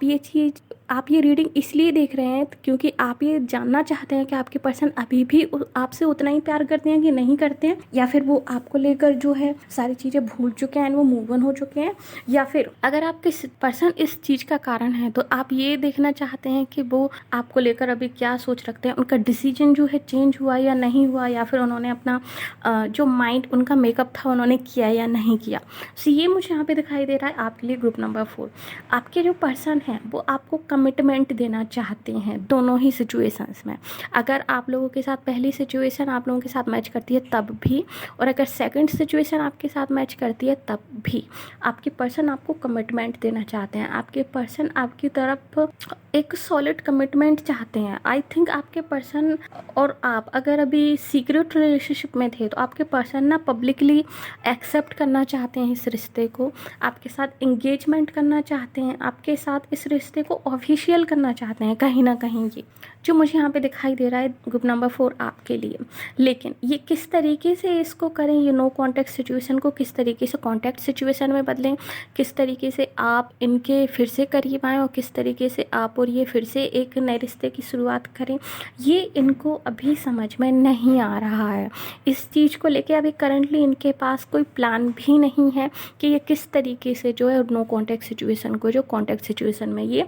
ये रीडिंग इसलिए देख रहे हैं क्योंकि आप ये जानना चाहते हैं कि आपके पर्सन अभी भी आपसे उतना ही प्यार करते हैं कि नहीं करते हैं, या फिर वो आपको लेकर जो है सारी चीज़ें भूल चुके हैं, वो मूव ऑन हो चुके हैं, या फिर अगर आपके पर्सन इस चीज़ का कारण है तो आप ये देखना चाहते हैं कि वो आपको लेकर अभी क्या सोच रखते हैं, उनका डिसीजन जो है चेंज हुआ या नहीं हुआ, या फिर उन्होंने अपना जो माइंड उनका मेकअप था उन्होंने किया या नहीं किया। सो ये मुझे यहाँ पे दिखाई दे रहा है आपके लिए ग्रुप नंबर 4। आपके जो पर्सन हैं वो आपको कमिटमेंट देना चाहते हैं दोनों ही सिचुएशंस में। अगर आप लोगों के साथ पहली सिचुएशन आप लोगों के साथ मैच करती है तब भी, और अगर सेकंड सिचुएशन आपके साथ मैच करती है तब भी, आपके पर्सन आपको कमिटमेंट देना चाहते हैं। आपके पर्सन आपकी तरफ एक सॉलिड कमिटमेंट चाहते हैं। आई थिंक आपके पर्सन और आप अगर अभी सीक्रेट रिलेशनशिप में थे तो आपके पर्सन ना पब्लिकली एक्सेप्ट करना चाहते हैं इस रिश्ते को, आपके साथ इंगेजमेंट करना चाहते हैं, आपके साथ इस रिश्ते को ऑफिशियल करना चाहते हैं कहीं ना कहीं। ये जो मुझे यहाँ पे दिखाई दे रहा है ग्रुप नंबर 4 आपके लिए। लेकिन ये किस तरीके से इसको करें, ये नो कॉन्टैक्ट सिचुएशन को किस तरीके से कॉन्टैक्ट सिचुएशन में बदलें, किस तरीके से आप इनके फिर से करीब आएँ और किस तरीके से आप और ये फिर से एक नए रिश्ते की शुरुआत करें, ये इनको अभी समझ में नहीं आ रहा है। इस चीज़ को लेके अभी करंटली इनके पास कोई प्लान भी नहीं है कि ये किस तरीके से जो है नो कॉन्टैक्ट सिचुएशन को जो कॉन्टैक्ट सिचुएशन में ये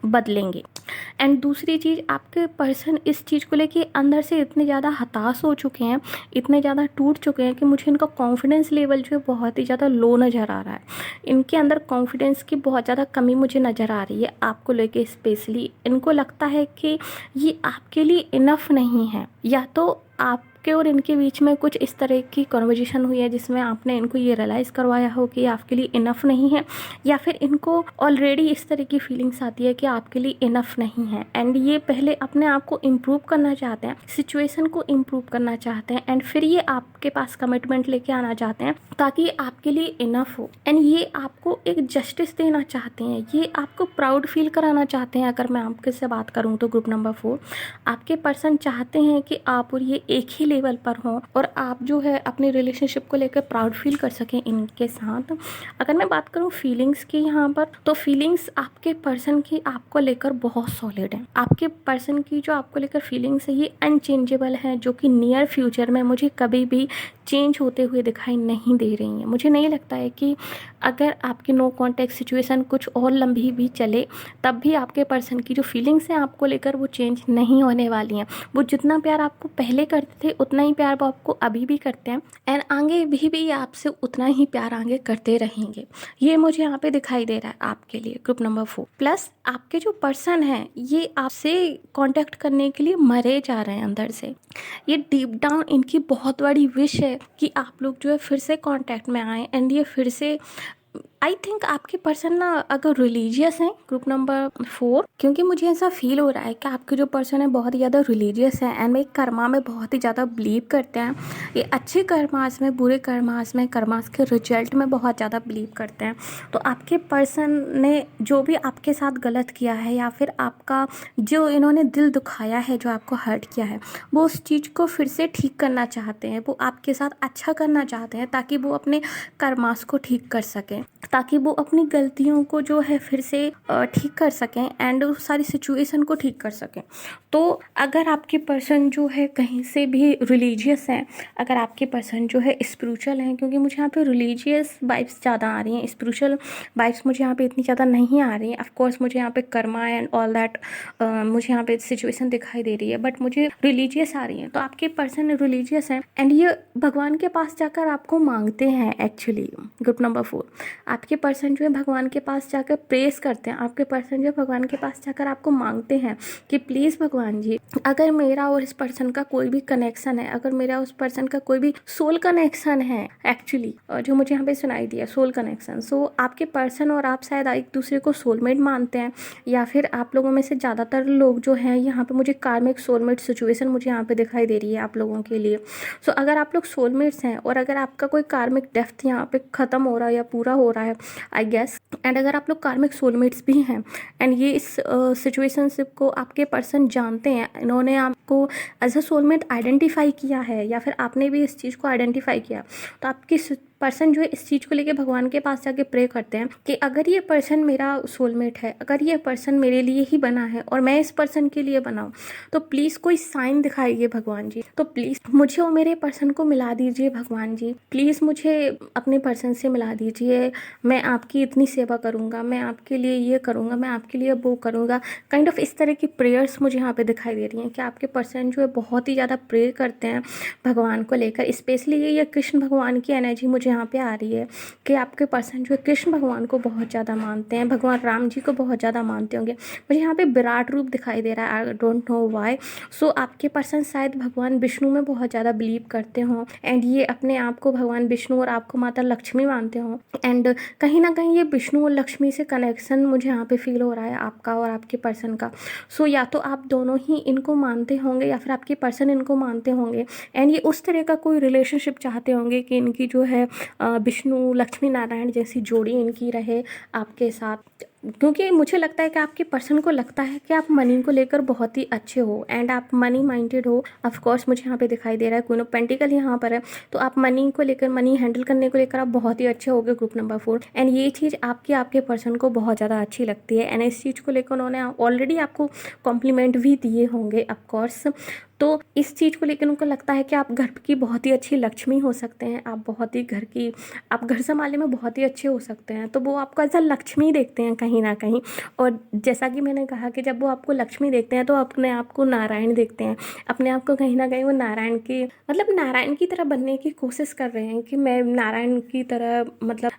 बदलेंगे। एंड दूसरी चीज़, आपके पर्सन इस चीज़ को लेके अंदर से इतने ज़्यादा हताश हो चुके हैं, इतने ज़्यादा टूट चुके हैं कि मुझे इनका कॉन्फिडेंस लेवल जो है बहुत ही ज़्यादा लो नज़र आ रहा है। इनके अंदर कॉन्फिडेंस की बहुत ज़्यादा कमी मुझे नज़र आ रही है आपको लेके। स्पेशली इनको लगता है कि ये आपके लिए इनफ नहीं है, या तो आपके और इनके बीच में कुछ इस तरह की कन्वर्जेशन हुई है जिसमें आपने इनको ये रियलाइज़ करवाया हो कि आपके लिए इनफ नहीं है, या फिर इनको ऑलरेडी इस तरह की फीलिंग्स आती है कि आपके लिए इनफ नहीं है। एंड ये पहले अपने आप को इम्प्रूव करना चाहते हैं, सिचुएशन को इम्प्रूव करना चाहते हैं, एंड फिर ये आपके पास कमिटमेंट लेके आना चाहते हैं ताकि आपके लिए इनफ हो। एंड ये आपको एक जस्टिस देना चाहते हैं, ये आपको प्राउड फील कराना चाहते हैं। अगर मैं आपके से बात करूँ तो ग्रुप नंबर 4 आपके पर्सन चाहते हैं कि आप और ये एक ही लेवल पर हों और आप जो है अपनी रिलेशनशिप को लेकर प्राउड फील कर सकें इनके साथ। अगर मैं बात करूं फीलिंग्स की यहाँ पर, तो फीलिंग्स आपके पर्सन की आपको लेकर बहुत सॉलिड है। आपके पर्सन की जो आपको लेकर फीलिंग्स है ये अनचेंजेबल है, जो कि नियर फ्यूचर में मुझे कभी भी चेंज होते हुए दिखाई नहीं दे रही हैं। मुझे नहीं लगता है कि अगर आपकी नो कॉन्टैक्ट सिचुएशन कुछ और लंबी भी चले तब भी आपके पर्सन की जो फीलिंग्स हैं आपको लेकर वो चेंज नहीं होने वाली हैं। वो जितना प्यार आपको पहले करते थे उतना ही प्यार वो आपको अभी भी करते हैं, एंड आगे भी आपसे उतना ही प्यार आगे करते रहेंगे। ये मुझे यहाँ पे दिखाई दे रहा है आपके लिए ग्रुप नंबर 4। प्लस आपके जो पर्सन हैं ये आपसे कांटेक्ट करने के लिए मरे जा रहे हैं अंदर से। ये डीप डाउन इनकी बहुत बड़ी विश है कि आप लोग जो है फिर से कांटेक्ट में आए, एंड ये फिर से आई थिंक आपके पर्सन ना अगर रिलीजियस हैं ग्रुप नंबर 4, क्योंकि मुझे ऐसा फील हो रहा है कि आपके जो पर्सन है बहुत ही ज़्यादा रिलीजियस है एंड एक कर्मा में बहुत ही ज़्यादा बिलीव करते हैं। ये अच्छे कर्मास में, बुरे कर्मास में, कर्मास के रिजल्ट में बहुत ज़्यादा बिलीव करते हैं। तो आपके पर्सन ने जो भी आपके साथ गलत किया है या फिर आपका जो इन्होंने दिल दुखाया है, जो आपको हर्ट किया है, वो उस चीज़ को फिर से ठीक करना चाहते हैं। वो आपके साथ अच्छा करना चाहते हैं ताकि वो अपने कर्मास को ठीक कर सकें, ताकि वो अपनी गलतियों को जो है फिर से ठीक कर सकें एंड उस सारी सिचुएशन को ठीक कर सकें। तो अगर आपके पर्सन जो है कहीं से भी रिलीजियस है, अगर आपके पर्सन जो है स्पिरिचुअल हैं, क्योंकि मुझे यहाँ पे रिलीजियस वाइब्स ज़्यादा आ रही हैं, स्पिरिचुअल वाइब्स मुझे यहाँ पे इतनी ज़्यादा नहीं आ रही हैं। ऑफ कोर्स मुझे यहाँ पे कर्मा एंड ऑल दैट मुझे यहाँ पे सिचुएशन दिखाई दे रही है, बट मुझे रिलीजियस आ रही है। तो आपके पर्सन रिलीजियस हैं एंड ये भगवान के पास जाकर आपको मांगते हैं। एक्चुअली ग्रुप नंबर 4, आपके पर्सन जो है भगवान के पास जाकर प्रेस करते हैं। आपके पर्सन जो है भगवान के पास जाकर आपको मांगते हैं कि प्लीज़ भगवान जी, अगर मेरा और इस पर्सन का कोई भी कनेक्शन है, अगर मेरा उस पर्सन का कोई भी सोल कनेक्शन है, एक्चुअली जो मुझे यहाँ पे सुनाई दिया सोल कनेक्शन, सो आपके पर्सन और आप शायद एक दूसरे को सोलमेट मानते हैं, या फिर आप लोगों में से ज़्यादातर लोग जो हैं यहाँ पे मुझे कार्मिक सोलमेट सिचुएशन मुझे यहाँ पे दिखाई दे रही है आप लोगों के लिए। सो अगर आप लोग सोलमेट्स हैं और अगर आपका कोई कार्मिक डेप्थ यहाँ पे ख़त्म हो रहा है या पूरा हो रहा है आई गेस, एंड अगर आप लोग कार्मिक सोलमेट्स भी हैं एंड ये इस सिचुएशनशिप को आपके पर्सन जानते हैं, इन्होंने आपको एज अ सोलमेट आइडेंटिफाई किया है या फिर आपने भी इस चीज़ को आइडेंटिफाई किया, तो आपकी पर्सन जो है इस चीज़ को लेके भगवान के पास जाके प्रे करते हैं कि अगर ये पर्सन मेरा सोलमेट है, अगर ये पर्सन मेरे लिए ही बना है और मैं इस पर्सन के लिए बना हूँ, तो प्लीज़ कोई साइन दिखाइए भगवान जी। तो प्लीज़ मुझे और मेरे पर्सन को मिला दीजिए भगवान जी, प्लीज़ मुझे अपने पर्सन से मिला दीजिए। मैं आपकी इतनी सेवा करूँगा, मैं आपके लिए ये करूँगा, मैं आपके लिए वो करूँगा। काइंड ऑफ इस तरह की प्रेयर्स मुझे यहाँ पे दिखाई दे रही हैं कि आपके पर्सन जो है बहुत ही ज़्यादा प्रे करते हैं भगवान को लेकर। स्पेशली ये कृष्ण भगवान की एनर्जी मुझे यहाँ पे आ रही है कि आपके पर्सन जो है कृष्ण भगवान को बहुत ज़्यादा मानते हैं, भगवान राम जी को बहुत ज़्यादा मानते होंगे। मुझे यहाँ पे विराट रूप दिखाई दे रहा है, आई डोंट नो वाई। सो आपके पर्सन शायद भगवान विष्णु में बहुत ज़्यादा बिलीव करते हों एंड ये अपने आप को भगवान विष्णु और आपको माता लक्ष्मी मानते हों, एंड कहीं ना कहीं ये विष्णु और लक्ष्मी से कनेक्शन मुझे यहाँ पे फील हो रहा है आपका और आपके पर्सन का। सो या तो आप दोनों ही इनको मानते होंगे या फिर आपके पर्सन इनको मानते होंगे एंड ये उस तरह का कोई रिलेशनशिप चाहते होंगे कि इनकी जो है विष्णु लक्ष्मी नारायण जैसी जोड़ी इनकी रहे आपके साथ। क्योंकि मुझे लगता है कि आपके पर्सन को लगता है कि आप मनी को लेकर बहुत ही अच्छे हो एंड आप मनी माइंडेड हो। ऑफ कोर्स मुझे यहाँ पे दिखाई दे रहा है क्वीन ऑफ पेंटिकल यहाँ पर है, तो आप मनी को लेकर, मनी हैंडल करने को लेकर आप बहुत ही अच्छे होगे ग्रुप नंबर 4, एंड ये चीज़ आपके पर्सन को बहुत ज़्यादा अच्छी लगती है एंड इस चीज़ को लेकर उन्होंने ऑलरेडी आपको कॉम्प्लीमेंट भी दिए होंगे ऑफ कोर्स। तो इस चीज़ को लेकर उनको लगता है कि आप घर की बहुत ही अच्छी लक्ष्मी हो सकते हैं, आप बहुत ही आप घर संभालने में बहुत ही अच्छे हो सकते हैं। तो वो आपको एज अ लक्ष्मी देखते हैं कहीं ना कहीं, और जैसा कि मैंने कहा कि जब वो आपको लक्ष्मी देखते हैं तो अपने आप को नारायण देखते हैं, अपने आप को कहीं ना कहीं वो नारायण की नारायण की तरह बनने की कोशिश कर रहे हैं कि मैं नारायण की तरह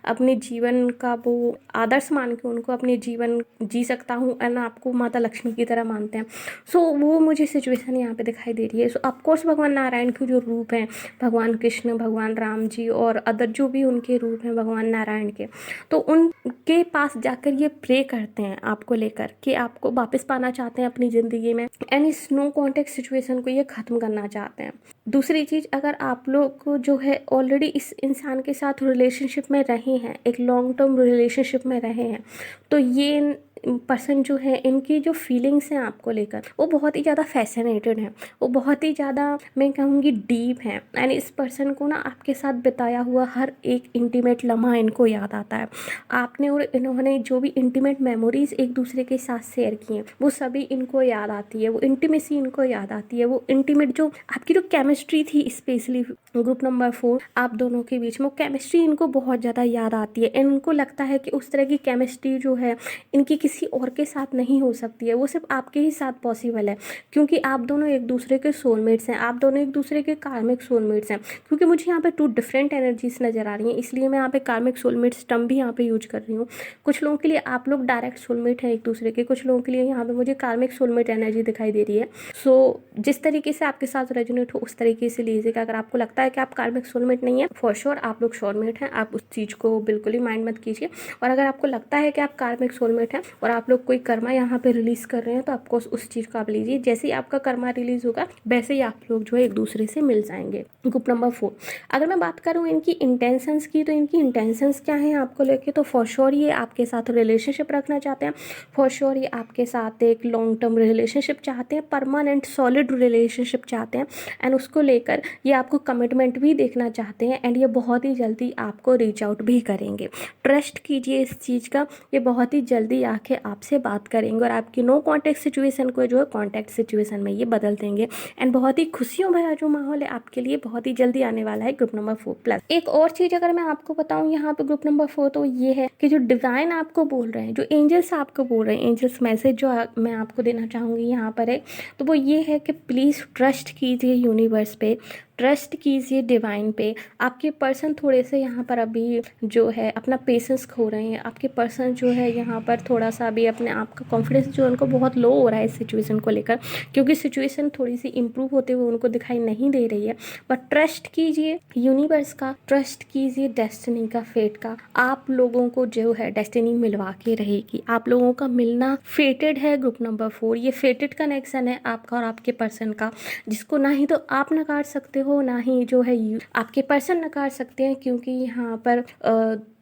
अपने जीवन का वो आदर्श मान के उनको अपने जीवन जी सकता हूँ एंड आपको माता लक्ष्मी की तरह मानते हैं। सो वो मुझे सिचुएशन यहाँ पे दिखाई दे रही है। सो ऑफकोर्स भगवान नारायण के जो रूप हैं, भगवान कृष्ण, भगवान राम जी और अदर जो भी उनके रूप हैं भगवान नारायण के, तो उनके पास जाकर ये प्रे करते हैं आपको लेकर कि आपको वापस पाना चाहते हैं अपनी ज़िंदगी में एंड इस नो कॉन्टेक्ट सिचुएशन को ये ख़त्म करना चाहते हैं। दूसरी चीज़, अगर आप लोग जो है ऑलरेडी इस इंसान के साथ रिलेशनशिप में रहे हैं, एक लॉन्ग टर्म रिलेशनशिप में रहे हैं, तो ये पर्सन जो है इनकी जो फीलिंग्स हैं आपको लेकर वो बहुत ही ज़्यादा फैसिनेटेड हैं, वो बहुत ही ज़्यादा मैं कहूँगी डीप हैं एंड इस पर्सन को ना आपके साथ बिताया हुआ हर एक इंटीमेट लम्हा इनको याद आता है। आपने और इन्होंने जो भी इंटीमेट मेमोरीज एक दूसरे के साथ शेयर की हैं वो सभी इनको याद आती है, वो इंटीमेसी इनको याद आती है, वो इंटीमेट जो आपकी जो केमिस्ट्री थी स्पेशली ग्रुप नंबर 4 आप दोनों के बीच में, वो केमिस्ट्री इनको बहुत ज़्यादा याद आती है। इनको लगता है कि उस तरह की केमिस्ट्री जो है इनकी किसी और के साथ नहीं हो सकती है, वो सिर्फ आपके ही साथ पॉसिबल है, क्योंकि आप दोनों एक दूसरे के सोलमेट्स हैं, आप दोनों एक दूसरे के कार्मिक सोलमेट्स हैं। क्योंकि मुझे यहाँ पे 2 डिफरेंट एनर्जीज नज़र आ रही हैं, इसलिए मैं यहाँ पे कार्मिक सोलमेट्स टर्म भी यहाँ पे यूज कर रही हूँ। कुछ लोगों के लिए आप लोग डायरेक्ट सोलमेट हैं एक दूसरे के, कुछ लोगों के लिए यहाँ पे मुझे कार्मिक सोलमेट एनर्जी दिखाई दे रही है। सो जिस तरीके से आपके साथ रेजोनेट हो उस तरीके से लीजिएगा। अगर आपको लगता है कि आप कार्मिक सोलमेट नहीं है, फॉर श्योर आप लोग सोलमेट हैं, आप उस चीज़ को बिल्कुल ही माइंड मत कीजिए। और अगर आपको लगता है कि आप कार्मिक सोलमेट हैं और आप लोग कोई कर्मा यहाँ पे रिलीज कर रहे हैं तो आपको उस चीज़ को आप लीजिए। जैसे ही आपका कर्मा रिलीज होगा वैसे ही आप लोग जो है एक दूसरे से मिल जाएंगे। ग्रुप नंबर 4, अगर मैं बात करूँ इनकी इंटेंशंस की, तो इनकी इंटेंशंस क्या है आपको लेके, तो फॉर श्योर ये आपके साथ रिलेशनशिप रखना चाहते हैं। फॉर श्योर ये आपके साथ एक लॉन्ग टर्म रिलेशनशिप चाहते हैं, परमानेंट सॉलिड रिलेशनशिप चाहते हैं। एंड उसको लेकर ये आपको कमिटमेंट भी देखना चाहते हैं। एंड ये बहुत ही जल्दी आपको रीच आउट भी करेंगे। ट्रस्ट कीजिए इस चीज़ का, ये बहुत ही जल्दी आके आपसे बात करेंगे और आपकी नो कॉन्टैक्ट सिचुएशन को जो है कॉन्टैक्ट सिचुएशन में ये बदल देंगे। एंड बहुत ही खुशियों भरा जो माहौल है आपके लिए बहुत ही जल्दी आने वाला है ग्रुप नंबर 4 प्लस। एक और चीज़ अगर मैं आपको बताऊं यहाँ पे ग्रुप नंबर 4, तो ये है कि जो डिवाइन आपको बोल रहे हैं, जो एंजल्स आपको बोल रहे हैं, एंजल्स मैसेज जो मैं आपको देना चाहूँगी यहाँ पर है, तो वो ये है कि प्लीज़ ट्रस्ट कीजिए यूनिवर्स पे, ट्रस्ट कीजिए डिवाइन पे। आपके पर्सन थोड़े से यहाँ पर अभी जो है अपना पेशेंस खो रहे हैं। आपके पर्सन जो है यहाँ पर थोड़ा सा अभी अपने आप का कॉन्फिडेंस जो उनको बहुत लो हो रहा है इस सिचुएशन को लेकर, क्योंकि सिचुएशन थोड़ी सी इम्प्रूव होते हुए उनको दिखाई नहीं दे रही है। बट ट्रस्ट कीजिए यूनिवर्स का, ट्रस्ट कीजिए डेस्टिनी का, फेट का। आप लोगों को जो है डेस्टिनी मिलवा के रहेगी। आप लोगों का मिलना फेटेड है ग्रुप नंबर 4। ये फेटेड कनेक्शन है आपका और आपके पर्सन का, जिसको ना ही तो आप नकार सकते हो ना ही जो है आपके पर्सन नकार सकते हैं, क्योंकि यहाँ पर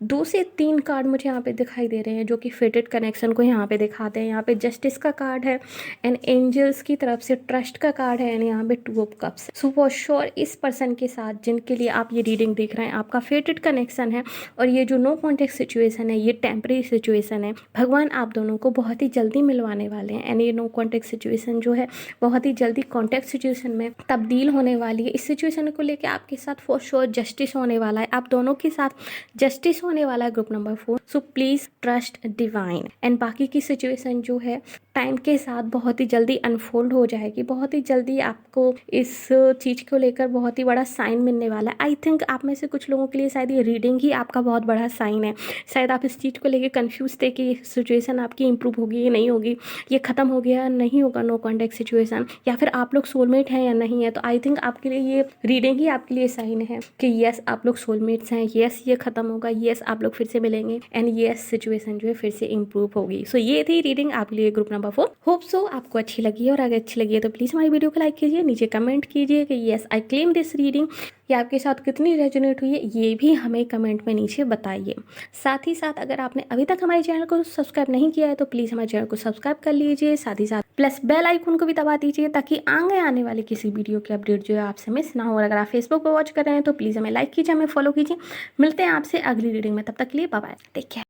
2 से 3 कार्ड मुझे यहाँ पे दिखाई दे रहे हैं जो कि फेटेड कनेक्शन को यहाँ पे दिखाते हैं। यहाँ पे जस्टिस का कार्ड है एंड एंजल्स की तरफ से ट्रस्ट का कार्ड है एंड यहाँ पे 2 of cups. So for sure इस पर्सन के साथ जिनके लिए आप ये रीडिंग देख रहे हैं आपका फेटेड कनेक्शन है और ये जो नो कॉन्टेक्ट सिचुएशन है ये टेम्परेरी सिचुएशन है। भगवान आप दोनों को बहुत ही जल्दी मिलवाने वाले हैं एंड ये नो कॉन्टेक्ट सिचुएशन जो है बहुत ही जल्दी कॉन्टेक्ट सिचुएशन में तब्दील होने वाली है। इस सिचुएशन को लेकर आपके साथ फॉर श्योर जस्टिस होने वाला है, आप दोनों के साथ जस्टिस होने वाला है group number 4। So please trust divine. And बाकी की सिचुएशन जो है टाइम के साथ बहुत ही जल्दी अनफोल्ड हो जाएगी। बहुत ही जल्दी आपको इस चीज़ को लेकर बहुत ही बड़ा साइन मिलने वाला है। आई थिंक आप में से कुछ लोगों के लिए शायद ये रीडिंग ही आपका बहुत बड़ा साइन है। शायद आप इस चीज़ को लेकर कंफ्यूज थे कि सिचुएशन आपकी इंप्रूव होगी या नहीं होगी, ये खत्म हो गया नहीं होगा नो कॉन्टैक्ट सिचुएशन, या फिर आप लोग सोलमेट हैं या नहीं है। तो आई थिंक आपके लिए ये रीडिंग ही आपके लिए साइन है कि यस आप लोग सोलमेट्स हैं, यस ये खत्म होगा, यस आप लोग फिर से मिलेंगे एंड यस सिचुएशन जो है फिर से इंप्रूव होगी। सो ये थी रीडिंग आपके लिए ग्रुप नंबर 4। होप सो आपको अच्छी लगी है और अगर अच्छी लगी है तो प्लीज़ हमारी वीडियो को लाइक कीजिए, नीचे कमेंट कीजिए कि yes I claim this reading. ये आपके साथ कितनी रेजोनेट हुई है ये भी हमें कमेंट में नीचे बताइए। साथ ही साथ अगर आपने अभी तक हमारे चैनल को सब्सक्राइब नहीं किया है तो प्लीज़ हमारे चैनल को सब्सक्राइब कर लीजिए, साथ ही साथ प्लस बेल आइकन को भी दबा दीजिए ताकि आगे आने वाली किसी वीडियो की अपडेट जो है आपसे मिस ना हो। और अगर आप फेसबुक पर वॉच कर रहे हैं तो प्लीज़ हमें लाइक कीजिए, हमें फॉलो कीजिए। मिलते हैं आपसे अगली रीडिंग में, तब तक के लिए बाय बाय, टेक केयर।